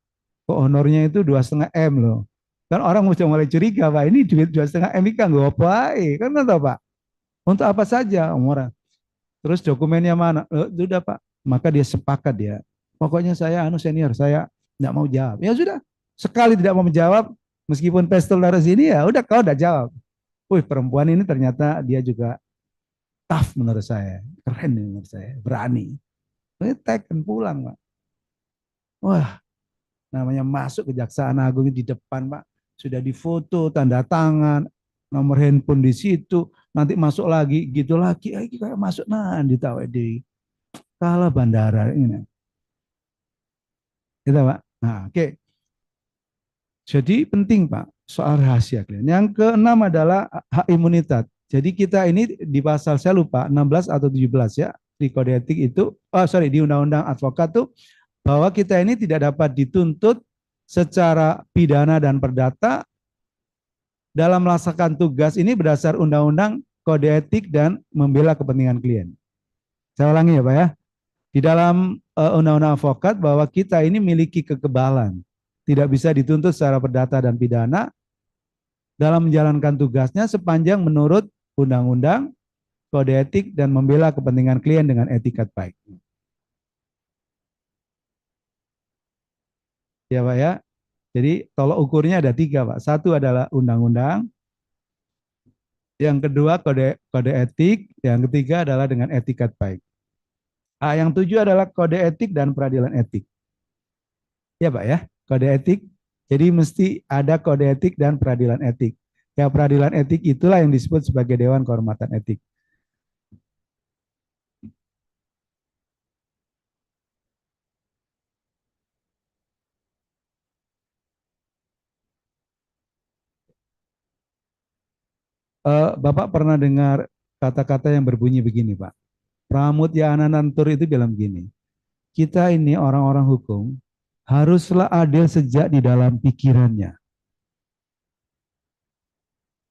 kok honornya itu 2,5 M loh. Kan orang mesti mulai curiga Pak, ini duit 2,5 M ini kan gue apa? Kan nggak tahu Pak. Untuk apa saja orang. Terus dokumennya mana? Sudah Pak. Maka dia sepakat dia. Pokoknya saya senior, saya tidak mau jawab. Ya sudah, sekali tidak mau menjawab, meskipun pistol dari sini ya udah kau udah jawab. Wih perempuan ini ternyata dia juga tough menurut saya. Keren menurut saya, berani. Ini tekan pulang Pak. Wah namanya masuk Kejaksaan Agung di depan Pak, sudah difoto, tanda tangan, nomor handphone di situ, nanti masuk lagi, gitu lagi, kayak masuk di tahu di kalah bandara ini, gitu Pak. Nah, oke. Jadi penting Pak soal rahasia klien. Yang keenam adalah hak imunitas. Jadi kita ini di pasal saya lupa 16 atau 17 ya di kode etik itu, di undang-undang advokat tuh bahwa kita ini tidak dapat dituntut secara pidana dan perdata dalam melaksanakan tugas ini berdasar undang-undang kode etik dan membela kepentingan klien. Saya ulangi ya Pak ya. Di dalam undang-undang advokat bahwa kita ini memiliki kekebalan. Tidak bisa dituntut secara perdata dan pidana dalam menjalankan tugasnya sepanjang menurut undang-undang kode etik dan membela kepentingan klien dengan etikat baik. Ya Pak ya. Jadi tolok ukurnya ada 3 Pak. Satu adalah undang-undang, yang kedua kode etik, yang ketiga adalah dengan etikat baik. Yang 7 adalah kode etik dan peradilan etik. Ya Pak ya, kode etik. Jadi mesti ada kode etik dan peradilan etik. Ya peradilan etik itulah yang disebut sebagai Dewan Kehormatan Etik. Bapak pernah dengar kata-kata yang berbunyi begini Pak. Pramudya Anantantur itu bilang begini, kita ini orang-orang hukum haruslah adil sejak di dalam pikirannya.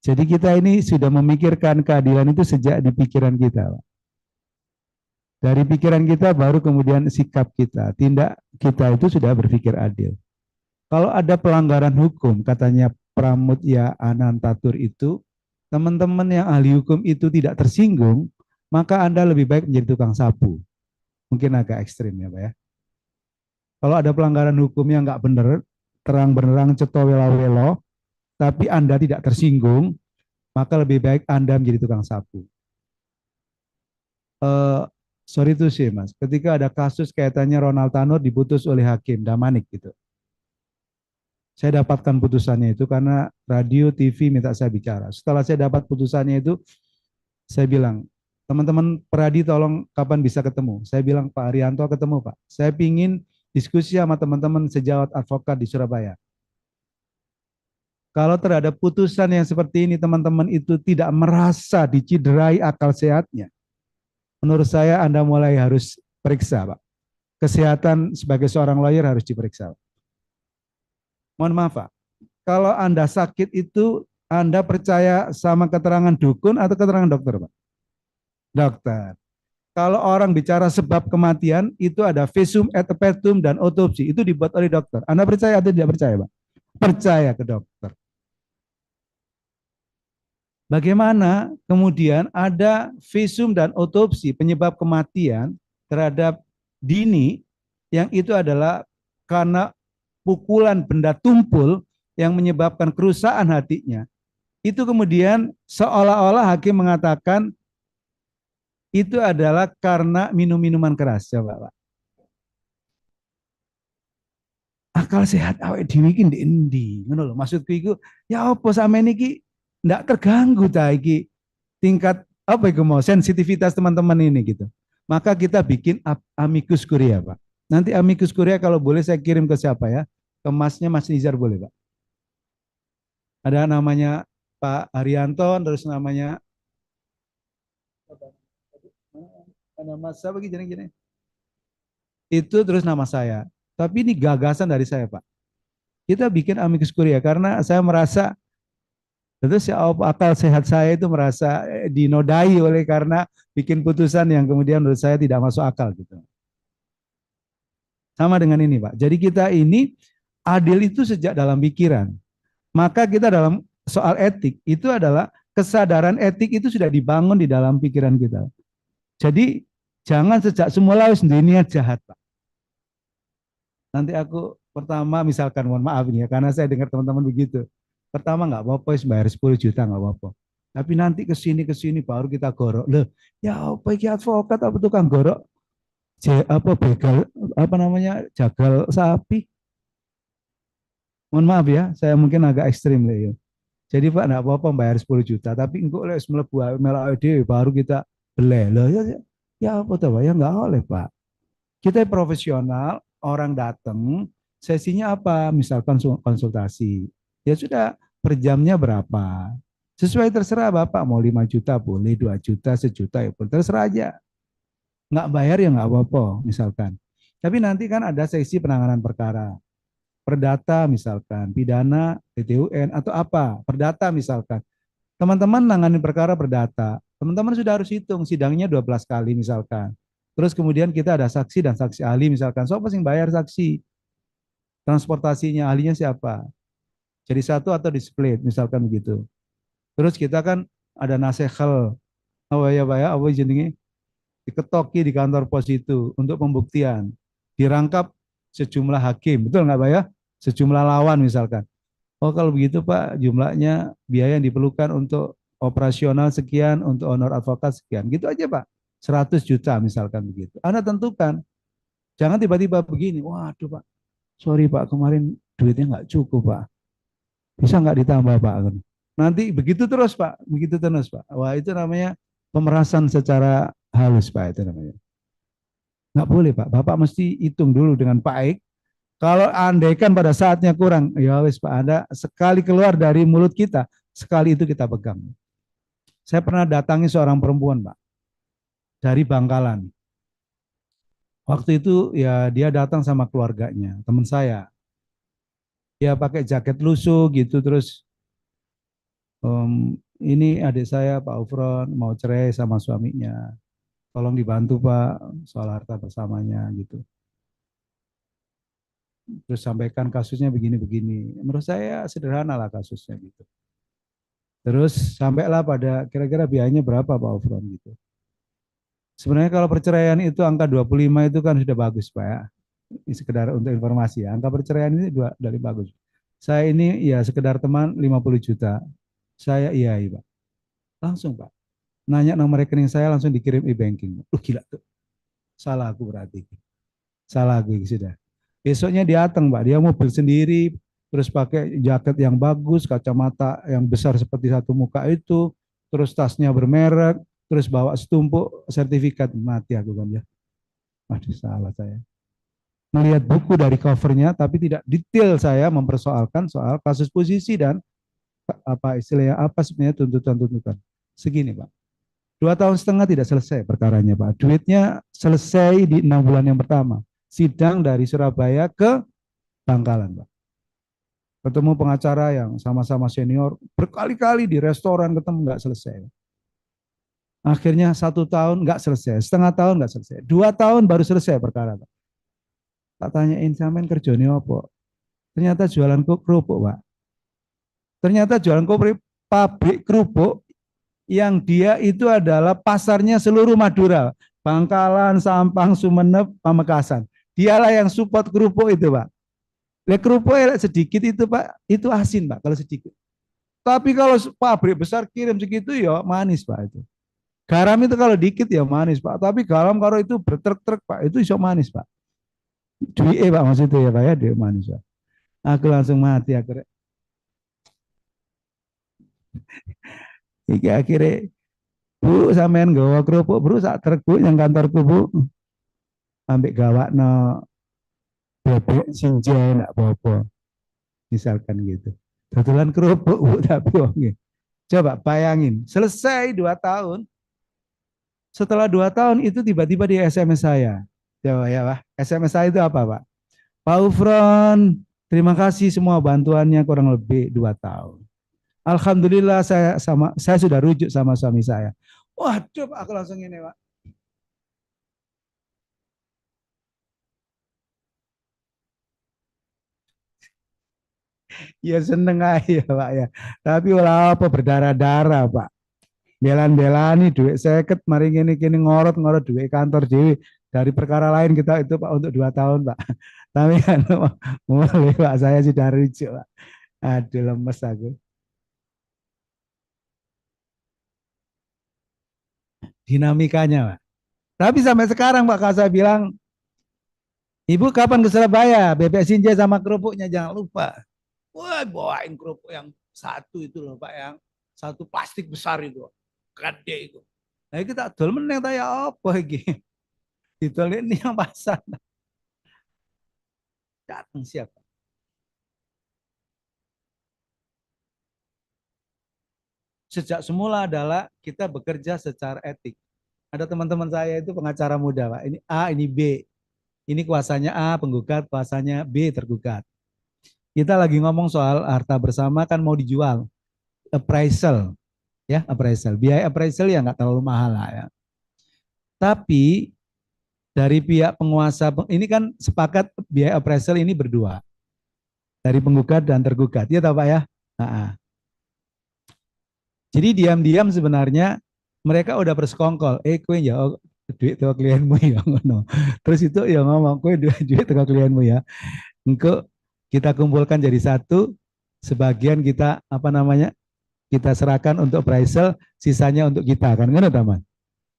Jadi kita ini sudah memikirkan keadilan itu sejak di pikiran kita, Pak. Dari pikiran kita baru kemudian sikap kita, tindak kita itu sudah berpikir adil. Kalau ada pelanggaran hukum, katanya Pramudya Anantatur itu, teman-teman yang ahli hukum itu tidak tersinggung, maka Anda lebih baik menjadi tukang sapu. Mungkin agak ekstrim ya Pak ya. Kalau ada pelanggaran hukum yang nggak benar, terang benerang cetowelo-welo, tapi Anda tidak tersinggung, maka lebih baik Anda menjadi tukang sapu. Sorry to say Mas, ketika ada kasus kaitannya Ronald Tanur diputus oleh hakim Damanik gitu. Saya dapatkan putusannya itu karena radio, TV minta saya bicara. Setelah saya dapat putusannya itu, saya bilang, teman-teman Peradi tolong kapan bisa ketemu. Saya bilang, Pak Arianto ketemu Pak. Saya pingin diskusi sama teman-teman sejawat advokat di Surabaya. Kalau terhadap putusan yang seperti ini teman-teman itu tidak merasa diciderai akal sehatnya, menurut saya Anda mulai harus periksa Pak. Kesehatan sebagai seorang lawyer harus diperiksa. Mohon maaf Pak, kalau Anda sakit itu Anda percaya sama keterangan dukun atau keterangan dokter Pak? Dokter. Kalau orang bicara sebab kematian itu ada visum et repertum dan otopsi, itu dibuat oleh dokter. Anda percaya atau tidak percaya Pak? Percaya ke dokter. Bagaimana kemudian ada visum dan otopsi penyebab kematian terhadap Dini yang itu adalah karena pukulan benda tumpul yang menyebabkan kerusakan hatinya, itu kemudian seolah-olah hakim mengatakan itu adalah karena minum minuman keras. Coba Pak. Akal sehat awake dhewe iki ndek endi? Ngono lho. Maksudku iku ya apa sampean iki ndak terganggu ta iki tingkat apa iku mau sensitivitas teman-teman ini gitu. Maka kita bikin amicus curiae, Pak. Nanti amicus curiae kalau boleh saya kirim ke siapa ya? Ke Masnya Mas Nizar boleh, Pak. Ada namanya Pak Haryanto, terus namanya ada Mas siapa lagi jadi itu terus nama saya. Tapi ini gagasan dari saya, Pak. Kita bikin amicus curiae karena saya merasa terus ya akal sehat saya itu merasa dinodai oleh karena bikin putusan yang kemudian menurut saya tidak masuk akal gitu. Sama dengan ini, Pak. Jadi kita ini adil itu sejak dalam pikiran. Maka kita dalam soal etik itu adalah kesadaran etik itu sudah dibangun di dalam pikiran kita. Jadi jangan sejak semula wis niat jahat, Pak. Nanti aku pertama misalkan mohon maaf ini ya karena saya dengar teman-teman begitu. Pertama nggak apa-apa bayar 10 juta nggak apa-apa. Tapi nanti ke sini baru kita gorok. Loh, ya apa iki advokat apa tukang gorok? Apa begal apa namanya? Jagal sapi. Mohon maaf ya, saya mungkin agak ekstrim lah ya. Jadi Pak nggak apa-apa bayar 10 juta, tapi engkau les melebu melak baru kita beli. Loh ya apa tuh Pak? Ya nggak oleh Pak. Kita profesional, orang datang, sesinya apa? Misalkan konsultasi. Ya sudah, per jamnya berapa? Sesuai terserah Bapak, mau 5 juta boleh, 2 juta, sejuta ya pun terserah aja. Nggak bayar ya nggak apa-apa, misalkan. Tapi nanti kan ada sesi penanganan perkara. Perdata misalkan, pidana, PTUN, atau apa, perdata misalkan. Teman-teman nangani perkara perdata, teman-teman sudah harus hitung sidangnya 12 kali misalkan. Terus kemudian kita ada saksi dan saksi ahli misalkan. Siapa sih yang bayar saksi? Transportasinya, ahlinya siapa? Jadi satu atau di split misalkan begitu. Terus kita kan ada nasehel. Oh ya Pak ya, apa jenenge? Diketoki di kantor pos itu untuk pembuktian. Dirangkap sejumlah hakim, betul nggak Pak ya? Sejumlah lawan misalkan. Oh kalau begitu Pak, jumlahnya biaya yang diperlukan untuk operasional sekian, untuk honor advokat sekian. Gitu aja Pak. 100 juta misalkan begitu. Anda tentukan. Jangan tiba-tiba begini. Waduh Pak, sorry Pak, kemarin duitnya nggak cukup Pak. Bisa nggak ditambah Pak? Nanti begitu terus Pak, begitu terus Pak. Wah itu namanya pemerasan secara halus Pak itu namanya. Nggak boleh Pak, Bapak mesti hitung dulu dengan baik. Kalau andaikan pada saatnya kurang, ya wis Pak, Anda sekali keluar dari mulut kita, sekali itu kita pegang. Saya pernah datangi seorang perempuan Pak, dari Bangkalan. Waktu itu ya dia datang sama keluarganya, teman saya. Dia pakai jaket lusuh gitu, terus ini adik saya Pak Ufron mau cerai sama suaminya. Tolong dibantu Pak soal harta bersamanya gitu. Terus sampaikan kasusnya begini-begini. Menurut saya sederhana lah kasusnya gitu. Terus sampailah pada kira-kira biayanya berapa Pak Ufron gitu. Sebenarnya kalau perceraian itu angka 25 itu kan sudah bagus Pak ya. Ini sekedar untuk informasi ya. Angka perceraian ini dari bagus. Saya ini ya sekedar teman 50 juta. Saya iya Pak. Langsung Pak. Nanya nomor rekening saya langsung dikirim e-banking. Gila tuh. Salah aku berarti. Salah aku sudah. Besoknya dia datang Pak. Dia mobil sendiri. Terus pakai jaket yang bagus. Kacamata yang besar seperti satu muka itu. Terus tasnya bermerek. Terus bawa setumpuk sertifikat. Mati aku kan ya. Waduh salah saya. Melihat buku dari covernya. Tapi tidak detail saya mempersoalkan soal kasus posisi dan apa istilahnya apa sebenarnya tuntutan-tuntutan. Segini Pak. 2 tahun setengah tidak selesai perkaranya Pak. Duitnya selesai di 6 bulan yang pertama. Sidang dari Surabaya ke Bangkalan Pak. Ketemu pengacara yang sama-sama senior. Berkali-kali di restoran ketemu nggak selesai. Akhirnya 1 tahun nggak selesai. Setengah tahun nggak selesai. 2 tahun baru selesai perkara Pak. Tak tanyain sampean kerjanya apa. Ternyata jualan kerupuk Pak. Ternyata jualan pabrik kerupuk yang dia itu adalah pasarnya seluruh Madura, Bangkalan, Sampang, Sumeneb, Pamekasan. Dialah yang support kerupuk itu, Pak. Lek kerupuk sedikit itu Pak, itu asin Pak kalau sedikit. Tapi kalau pabrik besar kirim segitu ya manis Pak itu. Garam itu kalau dikit ya manis Pak. Tapi garam kalau itu bertrek-trek Pak, itu iso manis Pak. Duit Pak maksudnya ya Pak ya, duit manis Pak. Aku langsung mati akhirnya. Iki akhirnya Bu sampean gawa kerupuk bro sak truk Bu yang kantorku Bu. Ambek gawak no bebek sinjai nak apa-apa. Misalkan gitu. Kebetulan kerupuk Bu tapi wonge. Coba bayangin, selesai 2 tahun, setelah 2 tahun itu tiba-tiba di SMS saya. Coba ya Pak, SMS saya itu apa Pak? Pak Ufron, terima kasih semua bantuannya kurang lebih 2 tahun. Alhamdulillah saya sudah rujuk sama suami saya. Waduh, aku langsung ini Pak. Ya seneng aja Pak ya. Tapi olah apa berdarah-darah Pak. Belan-belani duit seket, mari gini ngorot-ngorot duit kantor dewi. Dari perkara lain kita itu Pak untuk 2 tahun Pak. Tapi kan mulai Pak saya sudah rujuk Pak. Aduh lemes aku. Dinamikanya Pak. Tapi sampai sekarang Pak kalau saya bilang, Ibu kapan ke Surabaya? Bebek sinjai sama kerupuknya jangan lupa. Wah bawain kerupuk yang satu itu loh Pak, yang satu plastik besar itu. Gede itu. Nah kita dol meneng tanya apa iki? Didol ini yang pasar. Datang siapa? Sejak semula adalah kita bekerja secara etik. Ada teman-teman saya itu pengacara muda, Pak. Ini A, ini B. Ini kuasanya A, penggugat, kuasanya B, tergugat. Kita lagi ngomong soal harta bersama kan mau dijual. Appraisal, ya appraisal. Biaya appraisal ya nggak terlalu mahal lah ya. Tapi dari pihak penguasa, ini kan sepakat biaya appraisal ini berdua. Dari penggugat dan tergugat, ya tahu Pak ya? Nah, jadi diam-diam sebenarnya mereka udah bersekongkol. Kue ya duit tuh klienmu ya ngono. Terus itu ya ngomong kue duit tuh klienmu ya. Engkau kita kumpulkan jadi satu, sebagian kita apa namanya? Kita serahkan untuk appraisal, sisanya untuk kita kan ngono teman.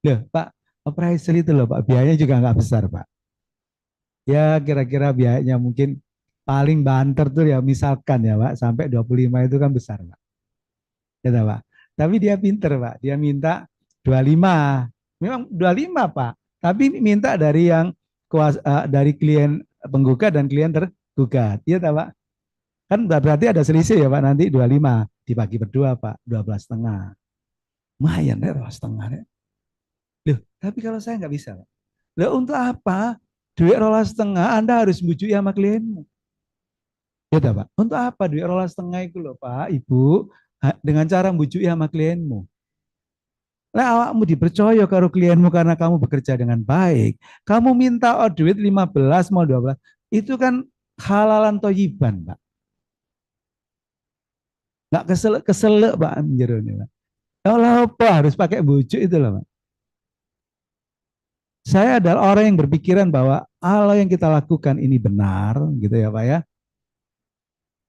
Loh, Pak, appraisal itu loh Pak, biayanya juga nggak besar Pak. Ya kira-kira biayanya mungkin paling banter tuh ya misalkan ya Pak, sampai 25 itu kan besar Pak. Ya Pak. Tapi dia pinter Pak, dia minta 25. Memang 25 Pak, tapi minta dari yang dari klien penggugat dan klien tergugat. Iya tak Pak? Kan berarti ada selisih ya Pak, nanti 25 dibagi berdua Pak, 12,5. Lumayan ya 12,5 ya. Loh, tapi kalau saya nggak bisa Pak. Loh untuk apa? Duit 12,5 Anda harus bujuk sama klienmu. Ya tak Pak? Untuk apa duit 12,5 itu loh Pak, Ibu? Dengan cara bujuk sama klienmu. Lah awakmu dipercaya karo klienmu karena kamu bekerja dengan baik. Kamu minta duit 15 mau 12. Itu kan halalan toyiban, Pak. Nggak kesel Pak jero ini, Pak. Lah apa harus pakai bujuk itu loh, Pak. Saya adalah orang yang berpikiran bahwa Allah yang kita lakukan ini benar, gitu ya, Pak ya.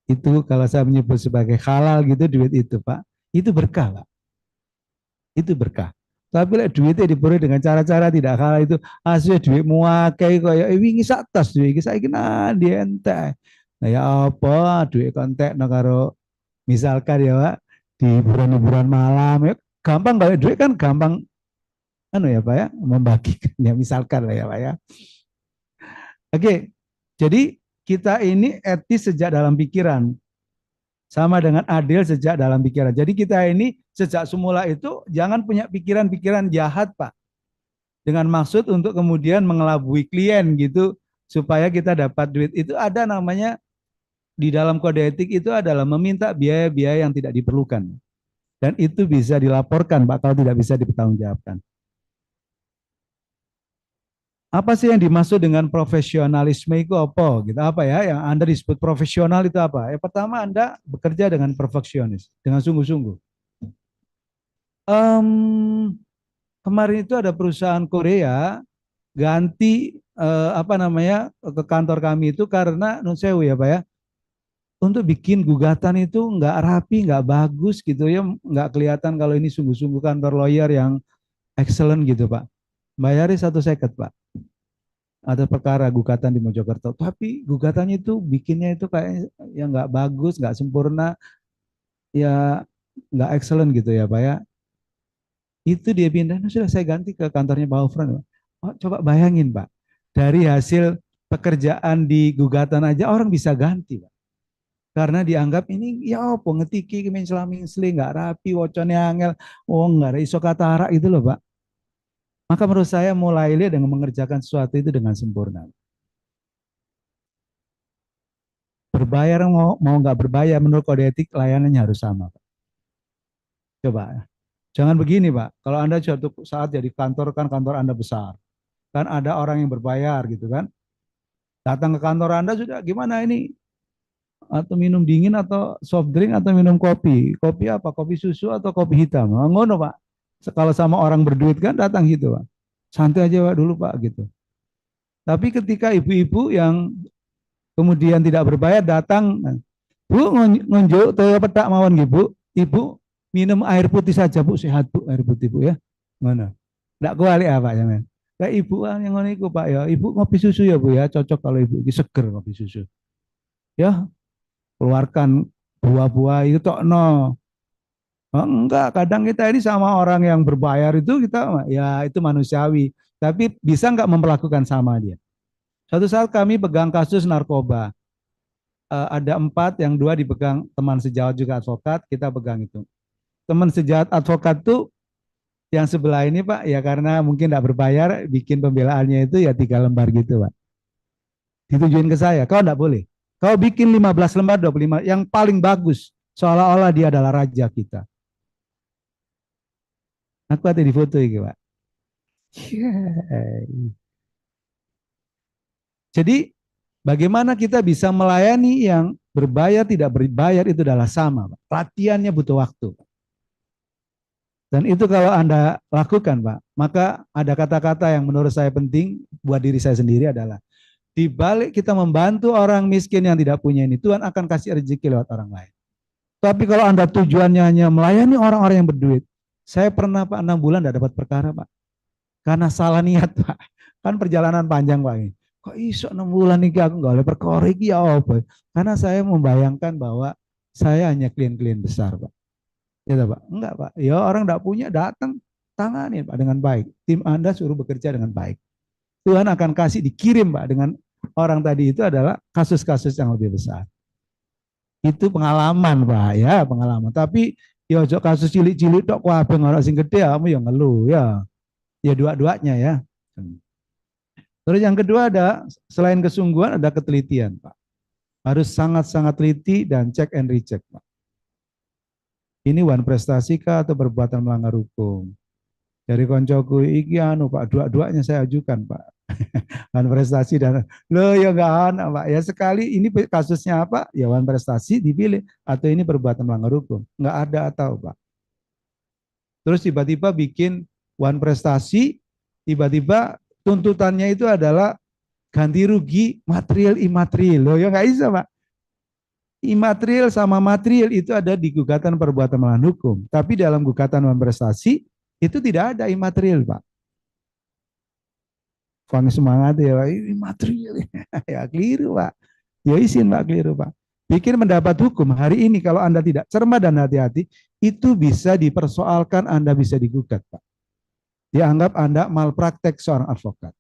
Itu kalau saya menyebut sebagai halal gitu duit itu, Pak. Itu berkah, Pak. Itu berkah. Tapi lek duitnya diberi dengan cara-cara tidak halal itu hasilnya duit muakai kaya wingi sak tas duit iki saiki nandi ente. Nah ya apa duit kontek no karo misalkan ya Pak di hiburan-hiburan malam ya gampang kalau duit kan gampang anu ya Pak ya membagikan ya misalkan lah ya Pak ya. Oke. Jadi kita ini etis sejak dalam pikiran sama dengan adil sejak dalam pikiran. Jadi kita ini sejak semula itu jangan punya pikiran-pikiran jahat, Pak. Dengan maksud untuk kemudian mengelabui klien gitu supaya kita dapat duit. Itu ada namanya di dalam kode etik itu adalah meminta biaya-biaya yang tidak diperlukan. Dan itu bisa dilaporkan, Pak, kalau tidak bisa dipertanggungjawabkan. Apa sih yang dimaksud dengan profesionalisme itu apa? Gitu apa ya? Yang Anda disebut profesional itu apa? Yang pertama Anda bekerja dengan perfeksionis, dengan sungguh-sungguh. Um, Kemarin itu ada perusahaan Korea ganti apa namanya ke kantor kami itu karena non sewu ya Pak ya, untuk bikin gugatan itu nggak rapi, nggak bagus gitu ya, nggak kelihatan kalau ini sungguh-sungguh kantor lawyer yang excellent gitu Pak. Bayarnya 1,50 Pak. Ada perkara gugatan di Mojokerto, tapi gugatannya itu bikinnya itu kayak yang nggak bagus, nggak sempurna, ya nggak excellent gitu ya Pak ya. Itu dia pindah, nah, sudah saya ganti ke kantornya Pak Ofran. Pak. Oh, coba bayangin Pak, dari hasil pekerjaan di gugatan aja orang bisa ganti Pak. Karena dianggap ini ya apa ngetiki mencela-menceli nggak rapi, wocone angel, oh nggak ada iso katara itu loh Pak. Maka menurut saya mulai dengan mengerjakan sesuatu itu dengan sempurna. Berbayar mau nggak berbayar menurut kode etik layanannya harus sama Pak. Coba jangan begini Pak. Kalau Anda suatu saat jadi kantor kan kantor Anda besar. Kan ada orang yang berbayar gitu kan. Datang ke kantor Anda sudah gimana ini? Atau minum dingin atau soft drink atau minum kopi. Kopi apa? Kopi susu atau kopi hitam. Oh, ngono Pak. Kalau sama orang berduit kan datang gitu Pak. Santai aja Pak dulu Pak gitu. Tapi ketika ibu-ibu yang kemudian tidak berbayar datang, Bu ngunjuk toyo pedak mawon nggih Bu. Ibu minum air putih saja Bu, sehat Bu air putih Bu ya. Mana? Enggak kuali apa ya men. Kayak ibu yang ngono iku Pak ya. Ibu ngopi susu ya Bu ya, cocok kalau ibu ini seger ngopi susu. Ya, keluarkan buah-buah itu tok no. Oh, enggak, kadang kita ini sama orang yang berbayar itu kita ya itu manusiawi. Tapi bisa enggak memperlakukan sama dia? Suatu saat kami pegang kasus narkoba. Ada 4, yang 2 dipegang teman sejawat juga advokat, kita pegang itu. Teman sejawat advokat tuh yang sebelah ini Pak, ya karena mungkin tidak berbayar, bikin pembelaannya itu ya 3 lembar gitu Pak. Ditujuin ke saya, kau tidak boleh. Kau bikin 15 lembar, 25, yang paling bagus. Seolah-olah dia adalah raja kita. Aku ada di foto ini Pak. Jadi bagaimana kita bisa melayani yang berbayar, tidak berbayar itu adalah sama Pak. Latihannya butuh waktu. Dan itu kalau Anda lakukan, Pak, maka ada kata-kata yang menurut saya penting buat diri saya sendiri adalah di balik kita membantu orang miskin yang tidak punya ini, Tuhan akan kasih rezeki lewat orang lain. Tapi kalau Anda tujuannya hanya melayani orang-orang yang berduit, saya pernah Pak 6 bulan tidak dapat perkara Pak, karena salah niat Pak. Kan perjalanan panjang Pak ini. Kok iso 6 bulan nih aku nggak boleh perkara ini ya apa? Karena saya membayangkan bahwa saya hanya klien-klien besar Pak. Ya Pak, enggak Pak. Ya orang enggak punya datang tangani Pak dengan baik. Tim Anda suruh bekerja dengan baik. Tuhan akan kasih dikirim Pak dengan orang tadi itu adalah kasus-kasus yang lebih besar. Itu pengalaman Pak ya, pengalaman. Tapi ya ojo kasus cilik-cilik tok kabeh ora sing gede kamu ya ngeluh ya. Ya dua-duanya ya. Terus yang kedua ada selain kesungguhan ada ketelitian Pak. Harus sangat-sangat teliti dan check and recheck Pak. Ini wan prestasi kah atau perbuatan melanggar hukum? Dari koncoku iki anu Pak, dua-duanya saya ajukan Pak. Wan prestasi dan lo ya enggak anak Pak. Ya sekali ini kasusnya apa? Ya wan prestasi dipilih atau ini perbuatan melanggar hukum. Enggak ada atau Pak. Terus tiba-tiba bikin wan prestasi, tiba-tiba tuntutannya itu adalah ganti rugi material imaterial. Lo ya enggak bisa Pak. Imaterial sama material itu ada di gugatan perbuatan melawan hukum. Tapi dalam gugatan wan prestasi itu tidak ada imaterial Pak. Fang semangat ya Pak, imaterial ya keliru Pak. Ya izin Pak, keliru Pak. Bikin mendapat hukum hari ini kalau Anda tidak cermat dan hati-hati, itu bisa dipersoalkan, Anda bisa digugat Pak. Dianggap Anda malpraktek seorang advokat.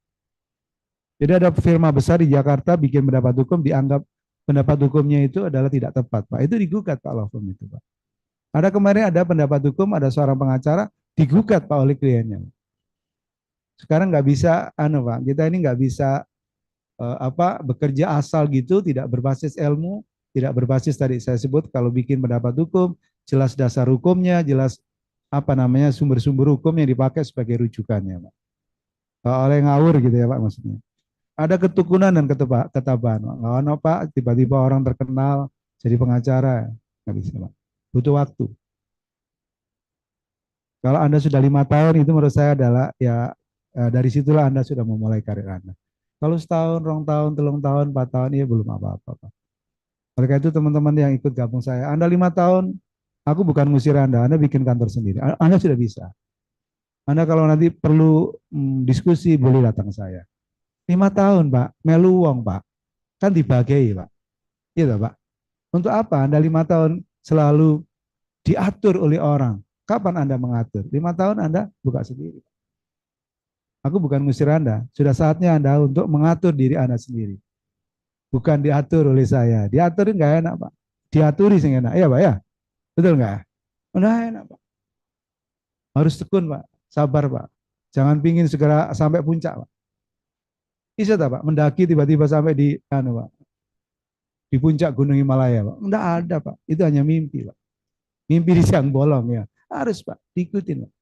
Jadi ada firma besar di Jakarta bikin mendapat hukum, dianggap pendapat hukumnya itu adalah tidak tepat Pak. Itu digugat Pak law firm itu Pak. Ada kemarin ada pendapat hukum, ada seorang pengacara digugat Pak oleh kliennya. Sekarang nggak bisa, Pak, kita ini nggak bisa bekerja asal gitu, tidak berbasis ilmu, tidak berbasis tadi saya sebut kalau bikin pendapat hukum, jelas dasar hukumnya, jelas apa namanya sumber-sumber hukum yang dipakai sebagai rujukannya, Pak. Oleh ngawur gitu ya Pak maksudnya. Ada ketukunan dan ketabahan. Nggak Pak, tiba-tiba orang terkenal jadi pengacara, nggak bisa Pak. Butuh waktu. Kalau Anda sudah 5 tahun itu menurut saya adalah ya dari situlah Anda sudah memulai karir Anda. Kalau setahun, rong tahun, telung tahun, 4 tahun, ya belum apa-apa, Pak. Oleh karena itu teman-teman yang ikut gabung saya, Anda 5 tahun, aku bukan ngusir Anda bikin kantor sendiri. Anda sudah bisa. Anda kalau nanti perlu diskusi, boleh datang ke saya. 5 tahun, Pak, melu wong, Pak. Kan dibagi, Pak. Iya, Pak. Untuk apa Anda 5 tahun selalu diatur oleh orang? Kapan Anda mengatur? 5 tahun Anda buka sendiri. Aku bukan ngusir Anda. Sudah saatnya Anda untuk mengatur diri Anda sendiri. Bukan diatur oleh saya. Diaturin nggak enak, Pak. Diaturi sih enak. Iya, Pak, ya? Betul nggak? Udah enak, Pak. Harus tekun, Pak. Sabar, Pak. Jangan pingin segera sampai puncak, Pak. Bisa tak, Pak? Mendaki tiba-tiba sampai Pak, di puncak Gunung Himalaya, Pak. Enggak ada, Pak. Itu hanya mimpi, Pak. Mimpi di siang bolong ya. Harus, Pak. Diikutin, Pak.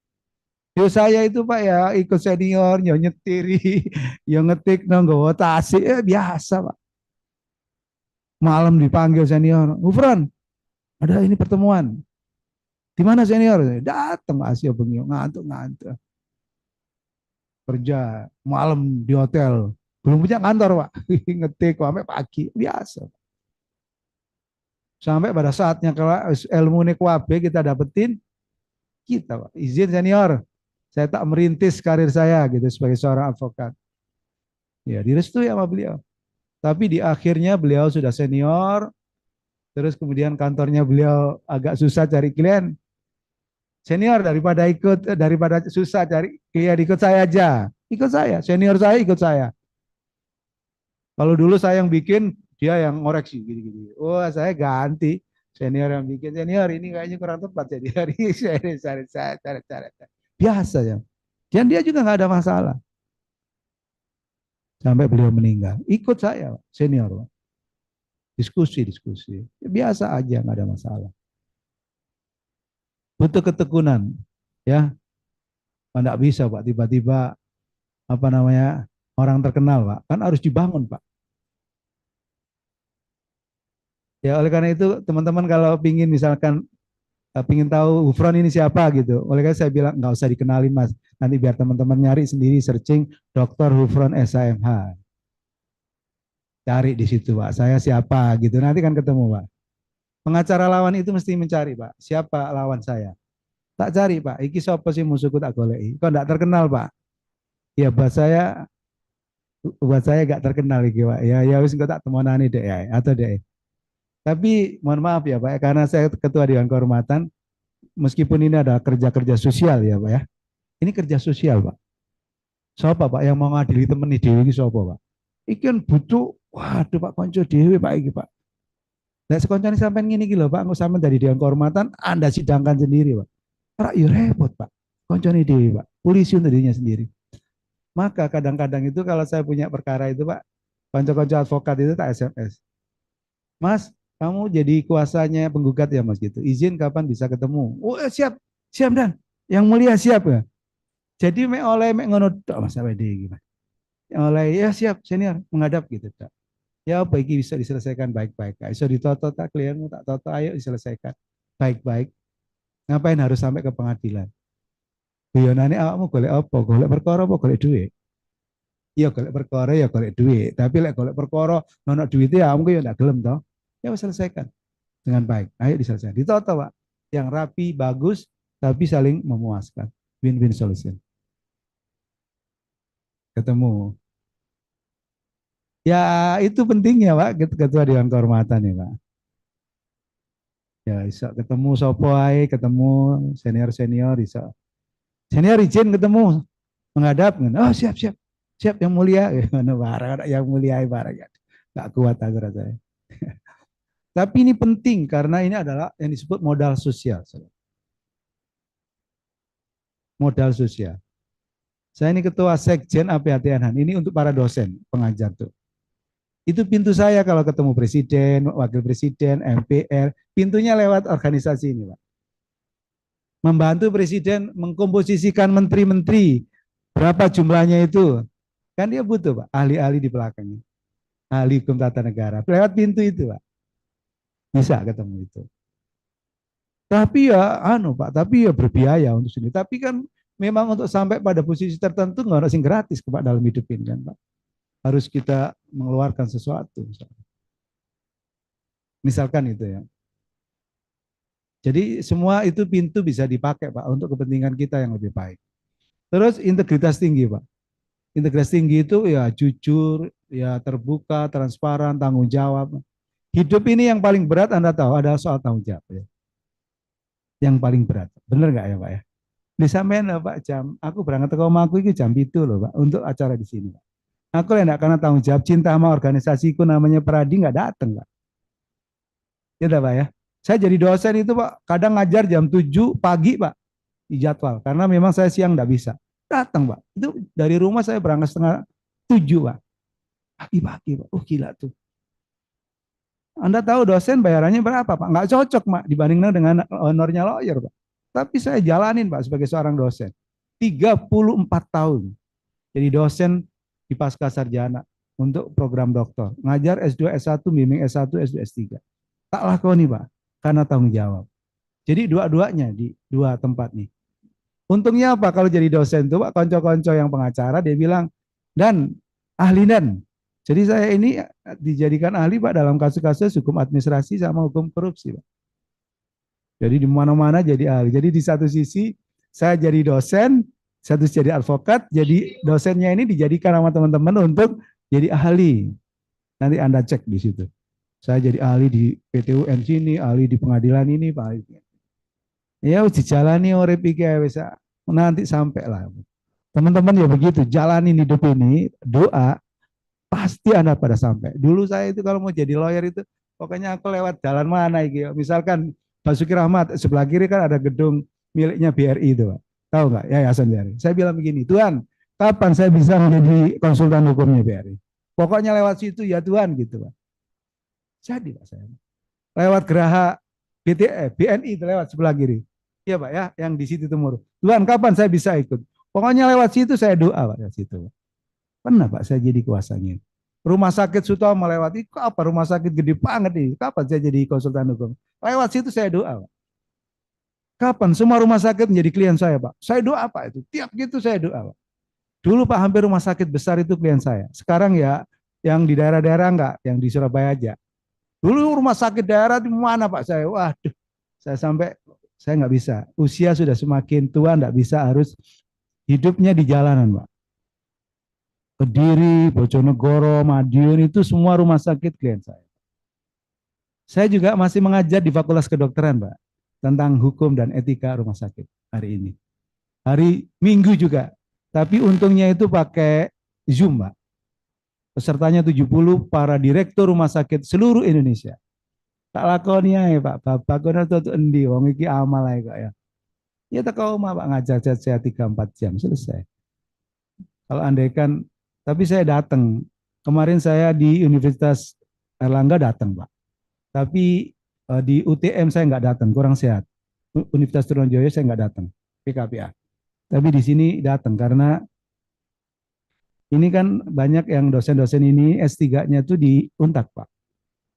Yo saya itu Pak ya ikut senior, yo nyetiri, yo ngetik nonggo tasik, biasa Pak. Malam dipanggil senior, Gufron, ada ini pertemuan. Di mana senior? Datang Asia Bengio, ngantuk-ngantuk. Kerja malam di hotel, belum punya kantor Pak. Ngetik sampai pagi, biasa. Sampai pada saatnya kalau ilmu ini kuabe kita dapetin, kita Pak. Izin senior, saya tak merintis karir saya gitu sebagai seorang advokat. Ya direstui sama beliau. Tapi di akhirnya beliau sudah senior, terus kemudian kantornya beliau agak susah cari klien. Senior daripada susah cari klien ikut saya aja. Ikut saya, senior saya ikut saya. Kalau dulu saya yang bikin, dia yang ngoreksi gini-gini. Oh, saya ganti. Senior yang bikin, senior ini kayaknya kurang tepat jadi hari saya. Biasa ya. Dan dia juga nggak ada masalah. Sampai beliau meninggal. Ikut saya, senior. Diskusi. Biasa aja, nggak ada masalah. Butuh ketekunan, ya. Nggak bisa, Pak. Tiba-tiba apa namanya orang terkenal, Pak. Kan harus dibangun, Pak. Ya, oleh karena itu teman-teman kalau pingin misalkan pingin tahu Gufron ini siapa gitu, oleh karena saya bilang nggak usah dikenalin Mas. Nanti biar teman-teman nyari sendiri searching Dr. Gufron SAMH. Cari di situ, Pak. Saya siapa gitu. Nanti kan ketemu, Pak. Pengacara lawan itu mesti mencari, Pak. Siapa lawan saya? Tak cari, Pak. Iki sapa sih musuhku tak goleki. Kok enggak terkenal, Pak? Ya buat saya gak terkenal iki, Pak. Ya wis engko tak temonani dek ya atau dek. Tapi mohon maaf ya, Pak, karena saya ketua Dewan Kehormatan, meskipun ini ada kerja-kerja sosial ya, Pak ya. Ini kerja sosial, Pak. Siapa, Pak, yang mau ngadili temen nih dewi iki sapa, Pak? Iki kan butuh, waduh Pak konco dewi, Pak iki, Pak. Nah, sekoncone sampean ngene iki lho, Pak, engko sampean dari Dewan Kehormatan Anda sidangkan sendiri, Pak. Ora yo repot, Pak. Koncone dewi, Pak. Polisi untuk dirinya sendiri. Maka kadang-kadang itu kalau saya punya perkara itu Pak, konco-konco advokat itu tak SMS. Mas, kamu jadi kuasanya penggugat ya Mas gitu. Izin kapan bisa ketemu? Oh siap, siap dan yang mulia siap ya. Jadi mek ngono tok Mas sampai di gimana. Oleh ya siap senior menghadap gitu tak. Ya apa iki bisa diselesaikan baik-baik. Iso ditoto tak klienmu tak toto ayo diselesaikan baik-baik. Ngapain harus sampai ke pengadilan? Guyonane awakmu golek apa? Golek perkara apa golek duit? Iya golek perkara ya golek duit, tapi lek golek perkara nono duitnya ya mungkin ya ndak gelem toh. Ya wis selesaikan dengan baik. Ayo diselesaikan. Ditoto, Pak. Yang rapi, bagus, tapi saling memuaskan. Win-win solution. Ketemu. Ya itu pentingnya, Pak, ketua Dewan Kehormatan ya, Pak. Ya bisa ketemu sopo ae, ketemu senior-senior bisa. Senior izin ketemu menghadap. Oh, siap, siap. Siap yang mulia. Mana barang yang mulia barang ya. Gak kuat aku rasanya. Tapi ini penting karena ini adalah yang disebut modal sosial. Modal sosial. Saya ini ketua Sekjen APATNH. Ini untuk para dosen pengajar tuh. Itu pintu saya kalau ketemu presiden, wakil presiden, MPR, pintunya lewat organisasi ini, Pak. Membantu presiden mengkomposisikan menteri-menteri. Berapa jumlahnya itu? Kan dia butuh, Pak, ahli-ahli di belakangnya. Ahli hukum tata negara. Lewat pintu itu, Pak. Bisa ketemu itu. Tapi ya Pak, tapi ya berbiaya untuk sini. Tapi kan memang untuk sampai pada posisi tertentu nggak ada yang gratis Pak dalam hidup ini kan Pak. harus kita mengeluarkan sesuatu. Misalkan itu ya. Jadi semua itu pintu bisa dipakai Pak untuk kepentingan kita yang lebih baik. Terus integritas tinggi Pak. Integritas tinggi itu ya jujur, ya terbuka, transparan, tanggung jawab. Hidup ini yang paling berat Anda tahu adalah soal tanggung jawab ya. Yang paling berat. Benar nggak ya Pak ya? Disampaikan lah Pak jam, aku berangkat ke rumah aku itu jam itu loh Pak untuk acara di sini Pak. Aku lah karena tanggung jawab cinta sama organisasiku namanya Pradi nggak datang Pak. Ya udah Pak ya. Saya jadi dosen itu Pak, kadang ngajar jam 7 pagi Pak di jadwal karena memang saya siang nggak bisa. Datang Pak. Itu dari rumah saya berangkat setengah 7 Pak. Pagi-pagi Pak. Oh gila tuh. Anda tahu dosen bayarannya berapa Pak? Nggak cocok Pak dibandingkan dengan honornya lawyer Pak. Tapi saya jalanin Pak sebagai seorang dosen. 34 tahun. Jadi dosen di pasca sarjana untuk program doktor. Ngajar S2, S1, bimbing S1, S2, S3. Tak lakoni Pak, karena tanggung jawab. Jadi dua-duanya di dua tempat nih. Untungnya apa kalau jadi dosen tuh Pak, konco-konco yang pengacara dia bilang, dan ahli dan. Jadi saya ini dijadikan ahli Pak dalam kasus-kasus hukum administrasi sama hukum korupsi Pak. Jadi di mana-mana jadi ahli. Jadi di satu sisi saya jadi dosen, satu jadi advokat, jadi dosennya ini dijadikan sama teman-teman untuk jadi ahli. Nanti Anda cek di situ. Saya jadi ahli di PT UN sini, ahli di pengadilan ini, Pak. Ya uji jalani urip iki bisa nanti sampai lah. Teman-teman ya begitu, jalanin hidup ini, doa pasti Anda pada sampai. Dulu saya itu kalau mau jadi lawyer itu pokoknya aku lewat jalan mana iki. Misalkan Basuki Rahmat sebelah kiri kan ada gedung miliknya BRI itu, Pak. Tahu nggak? Yayasan BRI. Saya bilang begini, Tuhan, kapan saya bisa menjadi konsultan hukumnya BRI? Pokoknya lewat situ ya Tuhan gitu, Pak. Jadi Pak saya. Lewat Geraha BNI itu lewat sebelah kiri. Iya Pak ya, yang di situ Temuru. Tuhan, kapan saya bisa ikut? Pokoknya lewat situ saya doa Pak ya situ. Pernah Pak saya jadi kuasanya. Rumah sakit Sutomo melewati, apa rumah sakit gede banget nih. Kapan saya jadi konsultan hukum? Lewat situ saya doa Pak. Kapan semua rumah sakit menjadi klien saya Pak? Saya doa Pak itu. Tiap gitu saya doa Pak. Dulu Pak hampir rumah sakit besar itu klien saya. Sekarang ya yang di daerah-daerah enggak, yang di Surabaya aja. Dulu rumah sakit daerah di mana Pak saya? Waduh, saya sampai saya nggak bisa. Usia sudah semakin tua, nggak bisa harus hidupnya di jalanan Pak. Kediri, Bojonegoro, Madiun itu semua rumah sakit klien saya. Saya juga masih mengajar di Fakultas Kedokteran Pak tentang hukum dan etika rumah sakit hari ini. Hari Minggu juga. Tapi untungnya itu pakai Zoom Pak. Pesertanya 70 para direktur rumah sakit seluruh Indonesia. Tak lakoni ae Pak, bapak kono tuh endi wong iki amal ae kok ya. Ya tak kau mah Pak ngajar saya 3-4 jam selesai. Kalau andaikan tapi saya datang. Kemarin saya di Universitas Erlangga datang, Pak. Tapi di UTM saya nggak datang, kurang sehat. Universitas Trunojoyo saya nggak datang, PKPA. Tapi di sini datang karena ini kan banyak yang dosen-dosen ini S3-nya tuh di Untak, Pak.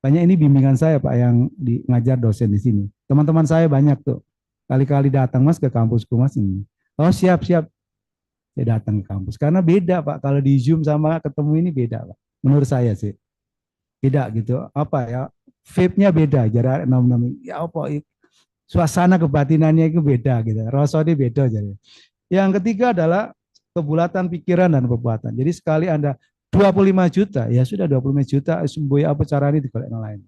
Banyak ini bimbingan saya Pak yang ngajar dosen di sini. Teman-teman saya banyak tuh. Kali-kali datang Mas ke kampusku Mas ini. Oh siap-siap. Saya datang ke kampus. Karena beda Pak. Kalau di Zoom sama ketemu ini beda Pak. Menurut saya sih. Beda gitu. Apa ya. Vibe-nya beda. Jarak 6 ya apa. Suasana kebatinannya itu beda gitu. Rasanya beda. Jadi. Yang ketiga adalah kebulatan pikiran dan perbuatan. Jadi sekali Anda 25 juta, ya sudah 25 juta, semboya apa caranya di kolek lain.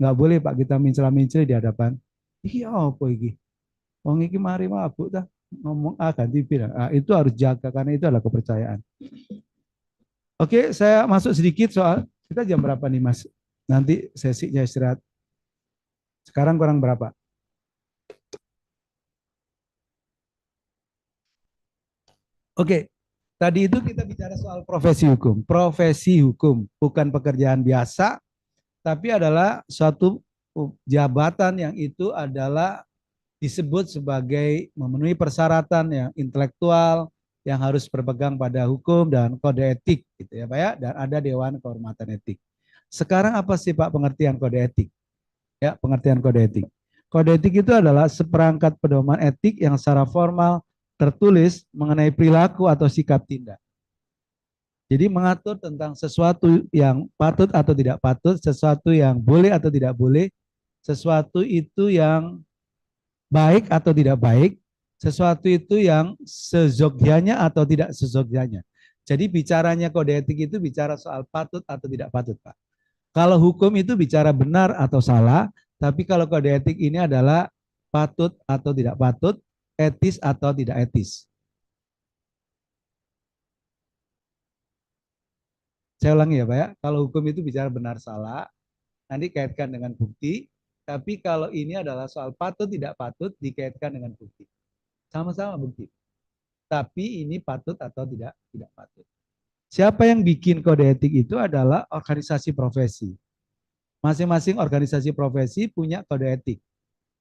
Nggak boleh Pak kita mincela-mincela di hadapan. Iya apa iki? Wong iki mari mabuk dah ngomong A ganti B. Nah, itu harus jaga karena itu adalah kepercayaan. Oke, saya masuk sedikit soal kita jam berapa nih Mas? Nanti sesinya istirahat. Sekarang kurang berapa? Oke, tadi itu kita bicara soal profesi hukum. Profesi hukum bukan pekerjaan biasa, tapi adalah suatu jabatan yang itu adalah disebut sebagai memenuhi persyaratan yang intelektual, yang harus berpegang pada hukum dan kode etik, gitu ya Pak ya, dan ada Dewan Kehormatan Etik. Sekarang apa sih Pak pengertian kode etik? Ya, pengertian kode etik. Kode etik itu adalah seperangkat pedoman etik yang secara formal tertulis mengenai perilaku atau sikap tindak. Jadi mengatur tentang sesuatu yang patut atau tidak patut, sesuatu yang boleh atau tidak boleh, sesuatu itu yang baik atau tidak baik, sesuatu itu yang sezogyanya atau tidak sezogyanya. Jadi bicaranya kode etik itu bicara soal patut atau tidak patut, Pak. Kalau hukum itu bicara benar atau salah, tapi kalau kode etik ini adalah patut atau tidak patut, etis atau tidak etis. Saya ulangi ya Pak ya, kalau hukum itu bicara benar salah, nanti kaitkan dengan bukti, tapi kalau ini adalah soal patut tidak patut dikaitkan dengan bukti. Sama-sama bukti. Tapi ini patut atau tidak patut. Siapa yang bikin kode etik itu adalah organisasi profesi. Masing-masing organisasi profesi punya kode etik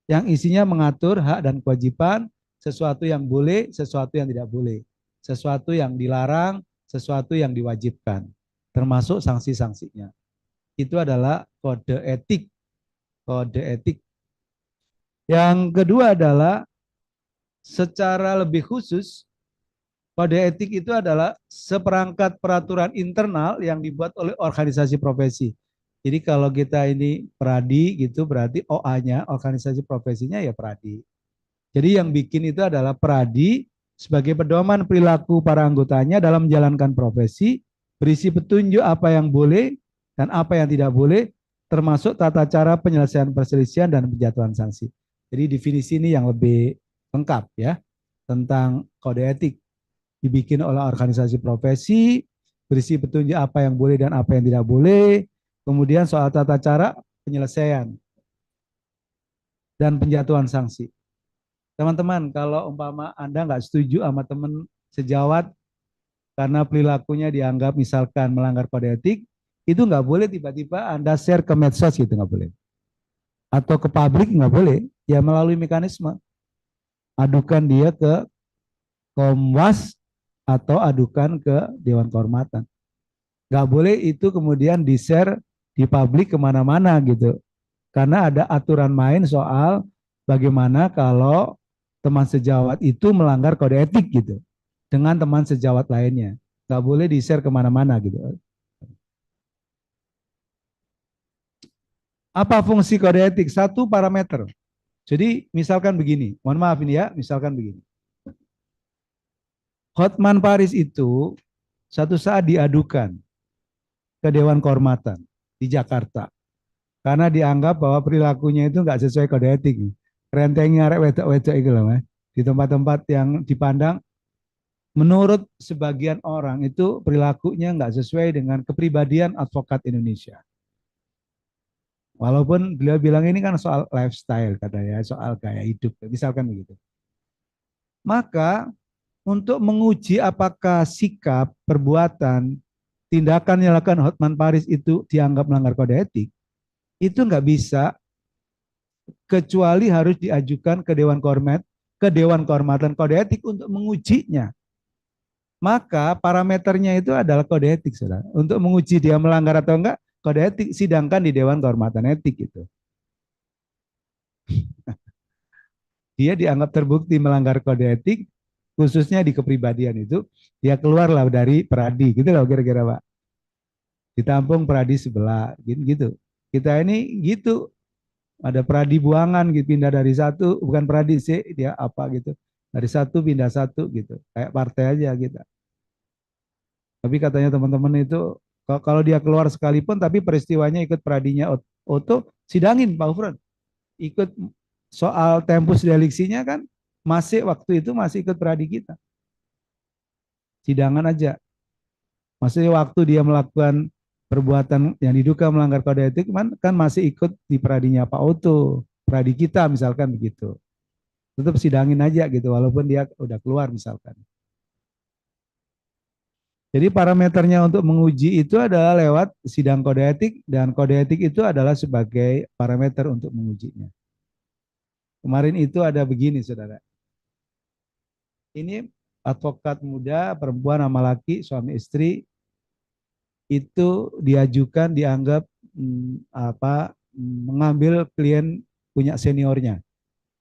yang isinya mengatur hak dan kewajiban, sesuatu yang boleh, sesuatu yang tidak boleh, sesuatu yang dilarang, sesuatu yang diwajibkan, termasuk sanksi-sanksinya. Itu adalah kode etik. Kode etik. Yang kedua adalah secara lebih khusus, kode etik itu adalah seperangkat peraturan internal yang dibuat oleh organisasi profesi. Jadi kalau kita ini pradi gitu berarti OA-nya, organisasi profesinya ya pradi. Jadi yang bikin itu adalah pradi sebagai pedoman perilaku para anggotanya dalam menjalankan profesi, berisi petunjuk apa yang boleh dan apa yang tidak boleh, termasuk tata cara penyelesaian perselisihan dan penjatuhan sanksi. Jadi definisi ini yang lebih lengkap ya tentang kode etik dibikin oleh organisasi profesi, berisi petunjuk apa yang boleh dan apa yang tidak boleh, kemudian soal tata cara penyelesaian dan penjatuhan sanksi. Teman-teman, kalau umpama Anda nggak setuju sama teman sejawat karena perilakunya dianggap misalkan melanggar kode etik, itu nggak boleh tiba-tiba Anda share ke medsos gitu, nggak boleh. Atau ke publik nggak boleh, ya melalui mekanisme. Adukan dia ke Komwas atau adukan ke Dewan Kehormatan. Nggak boleh itu kemudian di-share di publik kemana-mana gitu. Karena ada aturan main soal bagaimana kalau teman sejawat itu melanggar kode etik gitu dengan teman sejawat lainnya. Nggak boleh di-share kemana-mana gitu. Apa fungsi kode etik? Satu parameter. Jadi misalkan begini, mohon maaf ini ya, misalkan begini. Hotman Paris itu satu saat diadukan ke Dewan Kehormatan di Jakarta karena dianggap bahwa perilakunya itu nggak sesuai kode etik. Rentengnya arek wedok-wedok itu loh, Mas. Di tempat-tempat yang dipandang menurut sebagian orang itu perilakunya nggak sesuai dengan kepribadian advokat Indonesia. Walaupun beliau bilang ini kan soal lifestyle katanya, soal gaya hidup, misalkan begitu. Maka untuk menguji apakah sikap, perbuatan, tindakan yang dilakukan Hotman Paris itu dianggap melanggar kode etik, itu nggak bisa kecuali harus diajukan ke Dewan Kehormatan Kode Etik untuk mengujinya. Maka parameternya itu adalah kode etik, saudara. Untuk menguji dia melanggar atau enggak, kode etik sidangkan di Dewan Kehormatan Etik itu. Dia dianggap terbukti melanggar kode etik, khususnya di kepribadian itu, dia keluarlah dari peradi, gitu loh kira-kira Pak. Ditampung peradi sebelah, gitu. Kita ini gitu, ada peradi buangan gitu, pindah dari satu, bukan peradi sih, dia apa gitu. Dari satu pindah satu gitu, kayak partai aja kita. Tapi katanya teman-teman itu kalau dia keluar sekalipun tapi peristiwanya ikut peradinya Oto, sidangin Pak Ufron. Ikut soal tempus deliksinya kan masih waktu itu masih ikut peradi kita. Sidangan aja. Masih waktu dia melakukan perbuatan yang diduga melanggar kode etik kan masih ikut di peradinya Pak Oto, peradi kita misalkan begitu. Tetap sidangin aja gitu walaupun dia udah keluar misalkan. Jadi parameternya untuk menguji itu adalah lewat sidang kode etik dan kode etik itu adalah sebagai parameter untuk mengujinya. Kemarin itu ada begini saudara. Ini advokat muda, perempuan sama laki, suami istri itu diajukan dianggap mengambil klien punya seniornya.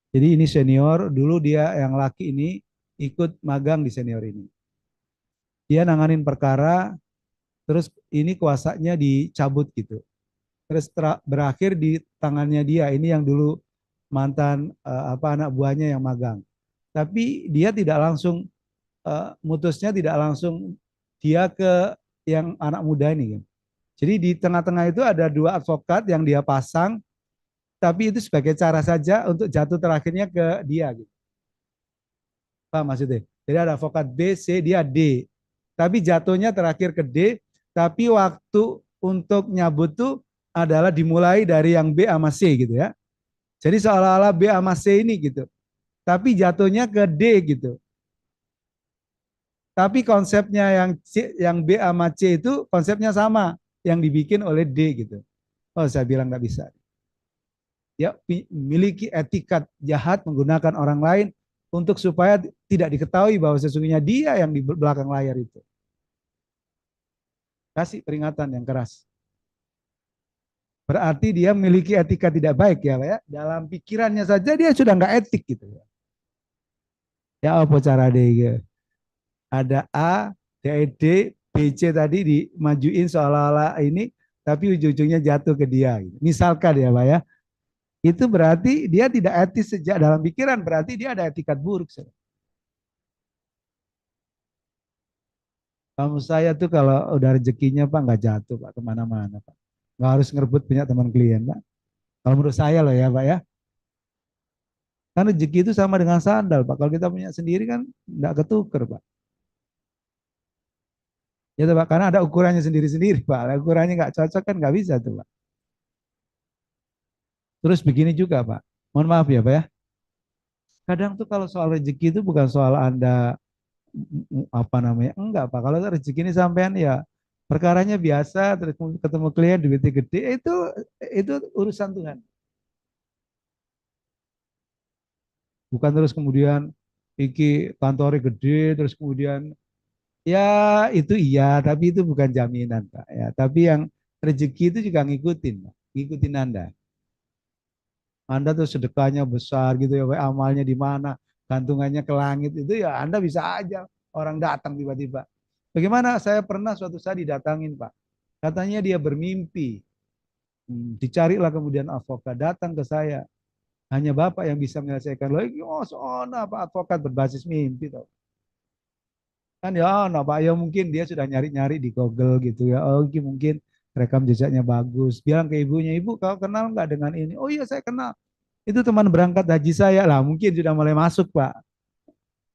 Jadi ini senior, dulu dia yang laki ini ikut magang di senior ini. Dia nanganin perkara terus ini kuasanya dicabut gitu. Terus berakhir di tangannya dia. Ini yang dulu mantan anak buahnya yang magang. Tapi dia tidak langsung mutusnya tidak langsung dia ke yang anak muda ini kan. Jadi di tengah-tengah itu ada dua advokat yang dia pasang, tapi itu sebagai cara saja untuk jatuh terakhirnya ke dia gitu. Paham maksudnya? Jadi ada advokat B, C, dia D. Tapi jatuhnya terakhir ke D, tapi waktu untuk nyabut tuh adalah dimulai dari yang B sama C gitu ya. Jadi seolah-olah B sama C ini gitu. Tapi jatuhnya ke D gitu. Tapi konsepnya yang B sama C itu konsepnya sama, yang dibikin oleh D gitu. Oh, saya bilang nggak bisa. Ya, miliki etikat jahat menggunakan orang lain untuk supaya tidak diketahui bahwa sesungguhnya dia yang di belakang layar itu. Kasih peringatan yang keras. Berarti dia memiliki etika tidak baik ya, Pak ya. Dalam pikirannya saja dia sudah nggak etik gitu ya. Ya apa cara dia? Ada A, D, B, C tadi dimajuin seolah-olah ini, tapi ujung-ujungnya jatuh ke dia. Gitu. Misalkan ya Pak ya, itu berarti dia tidak etis sejak dalam pikiran, berarti dia ada etikat buruk. Kamu saya tuh kalau udah rezekinya Pak nggak jatuh Pak kemana-mana Pak. Nggak harus ngerebut punya teman klien Pak. Kalau menurut saya loh ya Pak ya. Kan rezeki itu sama dengan sandal Pak. Kalau kita punya sendiri kan nggak ketuker Pak. Ya Pak, karena ada ukurannya sendiri-sendiri Pak. Ukurannya nggak cocok kan nggak bisa tuh Pak. Terus begini juga Pak. Mohon maaf ya Pak ya. Kadang tuh kalau soal rezeki itu bukan soal Anda apa namanya. Enggak Pak. Kalau rezeki ini sampean ya perkaranya biasa terus ketemu klien duitnya gede itu urusan Tuhan. Bukan terus kemudian iki kantornya gede terus kemudian ya itu iya tapi itu bukan jaminan Pak ya. Tapi yang rezeki itu juga ngikutin Pak. Ngikutin Anda. Anda tuh sedekahnya besar gitu ya, amalnya di mana, gantungannya ke langit itu ya Anda bisa aja orang datang tiba-tiba. Bagaimana saya pernah suatu saat didatangin Pak. Katanya dia bermimpi. Dicarilah kemudian advokat datang ke saya. Hanya Bapak yang bisa menyelesaikan. Loh, oh, soalnya Pak advokat berbasis mimpi tau. Kan ya, nah Pak ya mungkin dia sudah nyari-nyari di Google gitu ya. Oh, mungkin rekam jejaknya bagus. Bilang ke ibunya, ibu kau kenal nggak dengan ini? Oh iya saya kenal. Itu teman berangkat haji saya lah. Mungkin sudah mulai masuk Pak.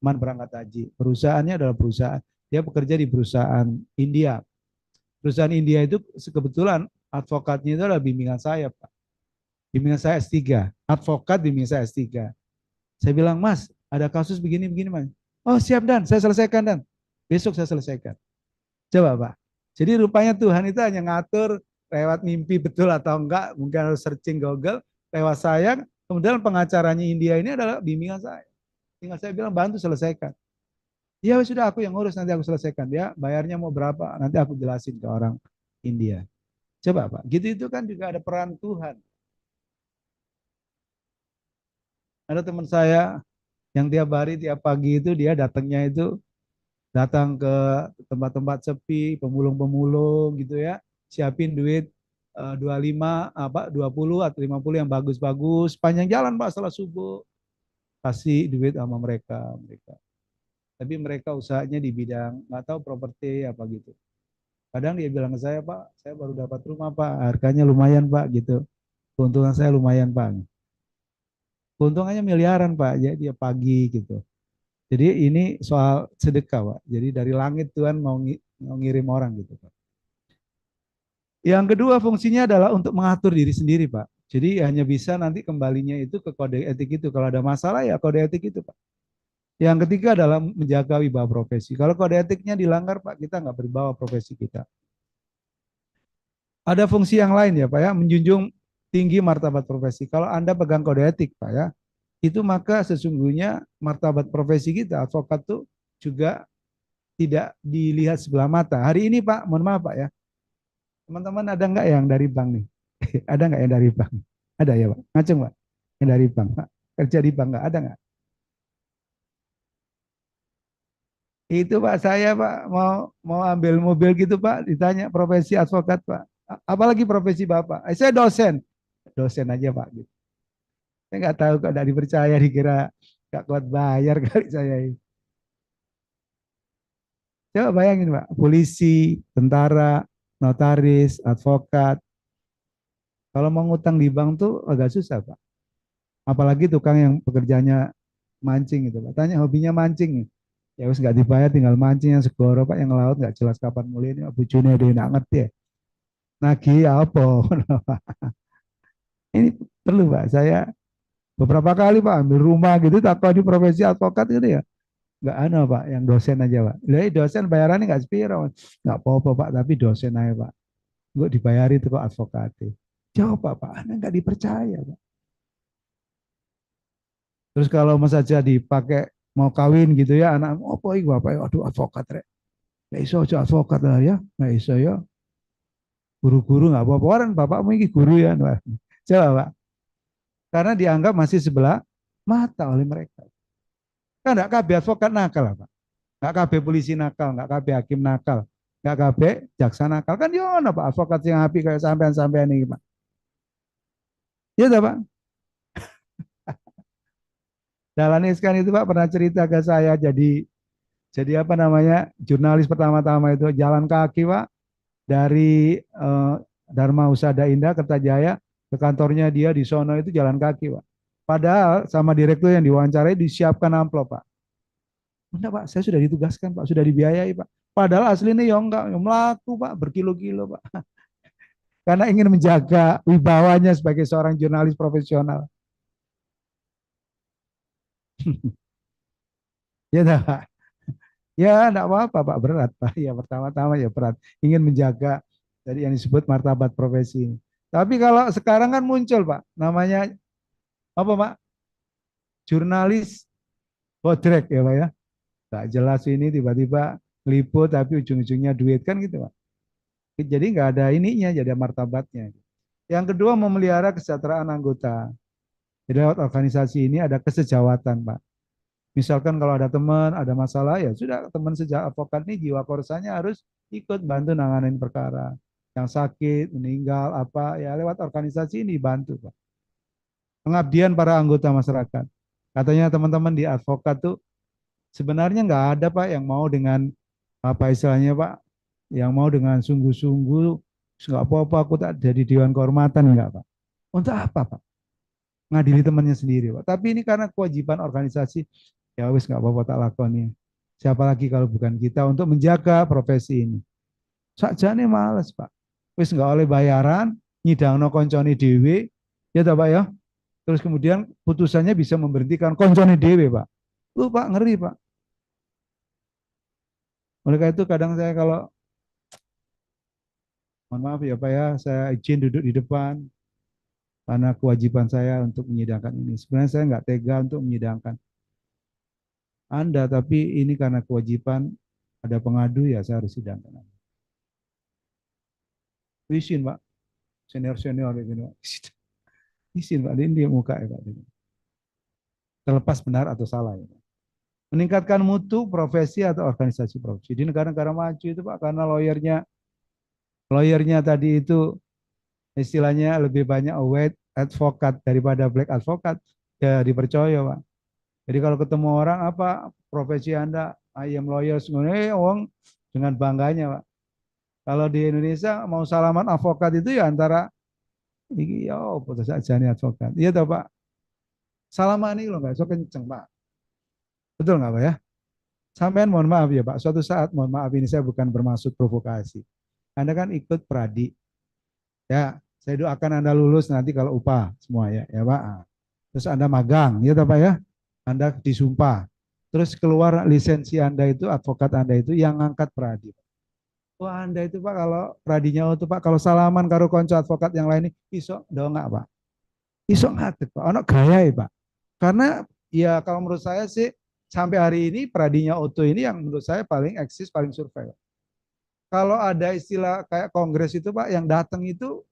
Teman berangkat haji. Perusahaannya adalah perusahaan. Dia bekerja di perusahaan India. Perusahaan India itu kebetulan advokatnya itu adalah bimbingan saya Pak. Bimbingan saya S3. Advokat bimbingan saya S3. Saya bilang, Mas, ada kasus begini-begini, Mas. Oh, siap, Dan. Saya selesaikan, Dan. Besok saya selesaikan. Coba, Pak. Jadi rupanya Tuhan itu hanya ngatur lewat mimpi betul atau enggak. Mungkin harus searching Google. Lewat saya, kemudian pengacaranya India ini adalah bimbingan saya. Tinggal saya bilang, bantu selesaikan. Ya sudah aku yang ngurus, nanti aku selesaikan. Dia bayarnya mau berapa, nanti aku jelasin ke orang India. Coba, Pak. Gitu itu kan juga ada peran Tuhan. Ada teman saya yang tiap hari, tiap pagi itu dia datangnya itu datang ke tempat-tempat sepi, pemulung-pemulung gitu ya, siapin duit 25 apa 20 atau 50 yang bagus-bagus, panjang jalan Pak setelah subuh, kasih duit sama mereka. Tapi mereka usahanya di bidang nggak tahu properti apa gitu. Kadang dia bilang ke saya, Pak, saya baru dapat rumah Pak, harganya lumayan Pak gitu. Keuntungan saya lumayan Pak. Keuntungannya miliaran Pak, jadi dia pagi gitu. Jadi ini soal sedekah, Pak. Jadi dari langit Tuhan mau ngirim orang gitu, Pak. Yang kedua fungsinya adalah untuk mengatur diri sendiri, Pak. Jadi hanya bisa nanti kembalinya itu ke kode etik itu. Kalau ada masalah ya kode etik itu, Pak. Yang ketiga adalah menjaga wibawa profesi. Kalau kode etiknya dilanggar, Pak, kita nggak berbawa profesi kita. Ada fungsi yang lain ya, Pak ya, menjunjung tinggi martabat profesi. Kalau Anda pegang kode etik, Pak ya, itu maka sesungguhnya martabat profesi kita, advokat tuh juga tidak dilihat sebelah mata. Hari ini Pak, mohon maaf Pak ya, teman-teman ada nggak yang dari bank nih? Ada nggak yang dari bank? Ada ya Pak? Ngacung Pak? Yang dari bank Pak? Kerja di bank nggak? Ada nggak? Itu Pak, saya Pak mau mau ambil mobil gitu Pak, ditanya profesi advokat Pak. Apalagi profesi Bapak. Saya dosen. Dosen aja Pak gitu. Saya nggak tahu kok tidak dipercaya, dikira nggak kuat bayar kali saya ini. Coba bayangin Pak, polisi, tentara, notaris, advokat. Kalau mau ngutang di bank tuh agak susah Pak. Apalagi tukang yang pekerjaannya mancing gitu Pak. Tanya hobinya mancing. Ya wis nggak dibayar tinggal mancing yang segoro Pak, yang laut nggak jelas kapan mulai ini bujune dia nggak ngerti ya. Nagih apa? Ini perlu Pak. Saya beberapa kali Pak ambil rumah gitu takut di profesi advokat gitu ya. Nggak ada Pak, yang dosen aja Pak. Lah dosen bayarannya nggak sepiro. Nggak apa-apa Pak, tapi dosen aja Pak. Gue dibayari itu kok advokat. Coba Pak, Anda nggak dipercaya Pak. Terus kalau mas saja dipakai mau kawin gitu ya anak, apa iki Bapak? Aduh advokat rek. Nggak iso aja advokat lah ya. Nggak iso ya. Guru-guru nggak apa-apa. Orang bapakmu ini guru ya. Wah, coba Pak. Karena dianggap masih sebelah mata oleh mereka. Kan nggak KB advokat nakal Pak. Nggak KB polisi nakal, nggak KB hakim nakal, nggak KB jaksa nakal. Kan dia ono Pak advokat yang api kayak sampean-sampean ini Pak. Iya tak Pak? Dahlan Iskan itu Pak pernah cerita ke saya, jadi apa namanya, jurnalis pertama-tama itu jalan kaki Pak dari Dharma Husada Indah Kertajaya ke kantornya dia di sono itu jalan kaki Pak. Padahal sama direktur yang diwawancarai disiapkan amplop Pak. Enggak Pak, saya sudah ditugaskan Pak, sudah dibiayai Pak. Padahal aslinya ya enggak, ya melaku Pak, berkilo-kilo Pak. Karena ingin menjaga wibawanya sebagai seorang jurnalis profesional. Ya Pak. Ya enggak apa-apa Pak, berat Pak. Ya pertama-tama ya berat. Ingin menjaga dari yang disebut martabat profesi ini. Tapi kalau sekarang kan muncul Pak, namanya apa Pak? Jurnalis bodrek ya Pak ya. Tak jelas ini tiba-tiba liput tapi ujung-ujungnya duit kan gitu Pak. Jadi nggak ada ininya, jadi ada martabatnya. Yang kedua memelihara kesejahteraan anggota. Jadi lewat organisasi ini ada kesejawatan Pak. Misalkan kalau ada teman, ada masalah ya sudah, teman sejak advokat ini jiwa korsanya harus ikut bantu nanganin perkara. Yang sakit, meninggal, apa ya lewat organisasi ini bantu Pak. Pengabdian para anggota masyarakat. Katanya teman-teman di advokat tuh sebenarnya nggak ada Pak yang mau dengan apa istilahnya Pak, yang mau dengan sungguh-sungguh, nggak apa-apa aku tak jadi dewan kehormatan enggak Pak. Untuk apa Pak? Ngadili temannya sendiri Pak. Tapi ini karena kewajiban organisasi, ya wis nggak apa-apa tak lakoni. Siapa lagi kalau bukan kita untuk menjaga profesi ini. Sakjane males Pak. Wis nggak oleh bayaran, nyidangno koncone dhewe, ya tak Pak ya. Terus kemudian putusannya bisa memberhentikan koncone dhewe Pak. Lu Pak ngeri Pak. Oleh karena itu kadang saya kalau, mohon maaf ya Pak ya, saya izin duduk di depan karena kewajiban saya untuk menyidangkan ini. Sebenarnya saya nggak tega untuk menyidangkan Anda, tapi ini karena kewajiban ada pengadu ya saya harus sidangkan Anda. Izin Pak, senior-senior ini Pak. Izin Pak, ini dia muka ya Pak. Terlepas benar atau salah ya Pak. Meningkatkan mutu profesi atau organisasi profesi. Di negara-negara maju itu Pak, karena lawyernya tadi itu istilahnya lebih banyak white advocate daripada black advocate, ya dipercaya Pak. Jadi kalau ketemu orang apa profesi Anda, I am lawyer, sebenarnya orang dengan bangganya Pak. Kalau di Indonesia mau salaman advokat itu ya antara iki ya putus aja nih advokat. Iya toh Pak. Salaman ini loh nggak so kenceng Pak. Betul nggak Pak ya? Sampean mohon maaf ya Pak. Suatu saat mohon maaf ini saya bukan bermaksud provokasi. Anda kan ikut pradi. Ya, saya doakan Anda lulus nanti kalau upah semua ya, ya Pak. Terus Anda magang, ya Pak ya. Anda disumpah. Terus keluar lisensi Anda itu, advokat Anda itu yang ngangkat pradi. Wah Anda itu Pak kalau pradinya itu Pak, kalau salaman karo konco advokat yang lain ini, iso dongak Pak. Iso ngatek Pak, ono gaya ya Pak. Karena ya kalau menurut saya sih, sampai hari ini pradinya Oto ini yang menurut saya paling eksis, paling survei. Kalau ada istilah kayak kongres itu Pak, yang datang itu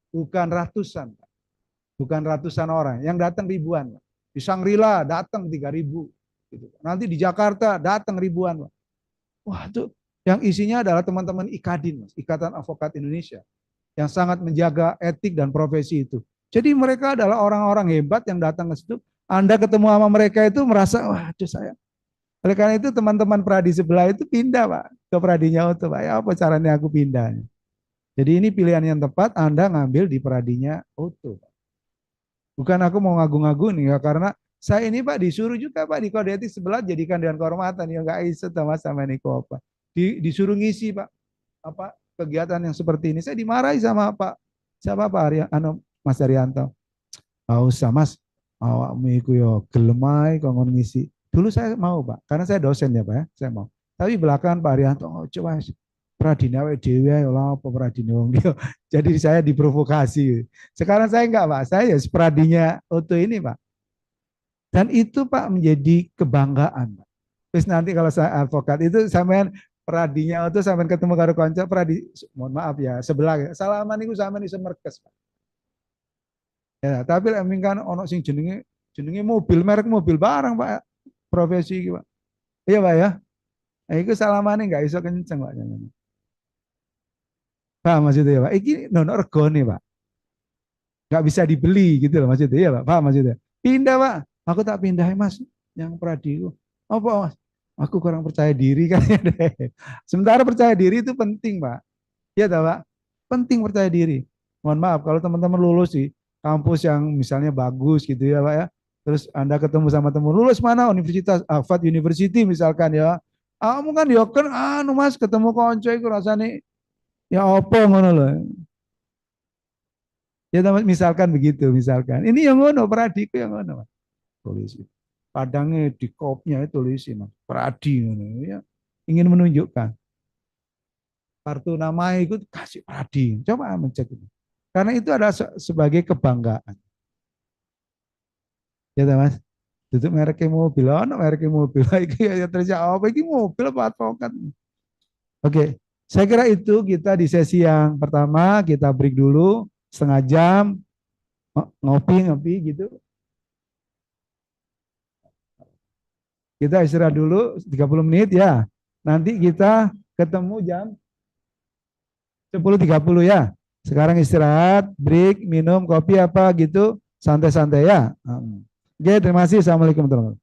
bukan ratusan, Pak. Bukan ratusan orang, yang datang ribuan. Pak. Di Sangrila datang 3.000. Gitu. Nanti di Jakarta datang ribuan. Pak. Wah, itu yang isinya adalah teman-teman IKADIN, Mas, Ikatan Advokat Indonesia, yang sangat menjaga etik dan profesi itu. Jadi mereka adalah orang-orang hebat yang datang ke situ. Anda ketemu sama mereka itu merasa, wah, aduh saya. Oleh karena itu teman-teman pradi sebelah itu pindah, Pak, ke pradinya Oto, Pak. Ya, apa caranya aku pindah? Jadi ini pilihan yang tepat, Anda ngambil di pradinya Oto. Bukan aku mau ngagung-ngagung nih ya, karena saya ini Pak disuruh juga Pak di kode etik sebelah jadikan dengan kehormatan ya nggak iso sama Niko apa. Disuruh ngisi Pak apa kegiatan yang seperti ini. Saya dimarahi sama Pak siapa Pak Arya, Mas Arianto. Ah usah Mas, awakmu iku yo gelem ae kongkon ngisi. Dulu saya mau Pak, karena saya dosen ya Pak ya, saya mau. Tapi belakangan Pak Arianto, oh coba Pradina awake dhewe ae ora apa Pradina wong dia. Jadi saya diprovokasi. Sekarang saya enggak Pak, saya ya Pradinya Oto ini Pak. Dan itu Pak menjadi kebanggaan Pak. Terus nanti kalau saya advokat itu sampean Pradinya Oto sampean ketemu karo kanca Pradi, mohon maaf ya, sebelah ya. Salaman niku sampean iso merkes Pak. Ya, tapi lek kan ono sing jenenge mobil, merek mobil barang Pak, profesi iki Pak. Iya Pak ya. Nah, itu salamane enggak iso kenceng Pak. Pak maksudnya ya Pak. Iki nono regone Pak. Nggak bisa dibeli gitu loh maksudnya ya Pak. Pak maksudnya. Pindah Pak. Aku tak pindah Mas. Yang Pradiku. Apa Mas? Aku kurang percaya diri kan. Sementara percaya diri itu penting Pak. Iya tak Pak? Penting percaya diri. Mohon maaf kalau teman-teman lulus di kampus yang misalnya bagus gitu ya Pak ya. Terus Anda ketemu sama teman lulus mana Universitas Harvard University misalkan ya. Kamu kan ya kan anu Mas ketemu konco iku rasane ya opo ngono loh. Ya misalkan begitu, misalkan. Ini yang ngono, peradiku yang ngono, Mas. Polisi. Padangnya di kopnya itu tulisin, Mas. Peradi ngono ya. Ingin menunjukkan. Kartu nama itu kasih peradi. Coba mencek itu. Karena itu adalah sebagai kebanggaan. Ya, Mas. Tutup mereknya mobil, ono mereknya mobil. Iki ya terus apa iki mobil apa advokat. Oke. Saya kira itu kita di sesi yang pertama kita break dulu setengah jam ngopi gitu. Kita istirahat dulu 30 menit ya. Nanti kita ketemu jam 10.30 ya. Sekarang istirahat, break, minum kopi apa gitu, santai-santai ya. Oke, terima kasih. Assalamualaikum warahmatullahi wabarakatuh.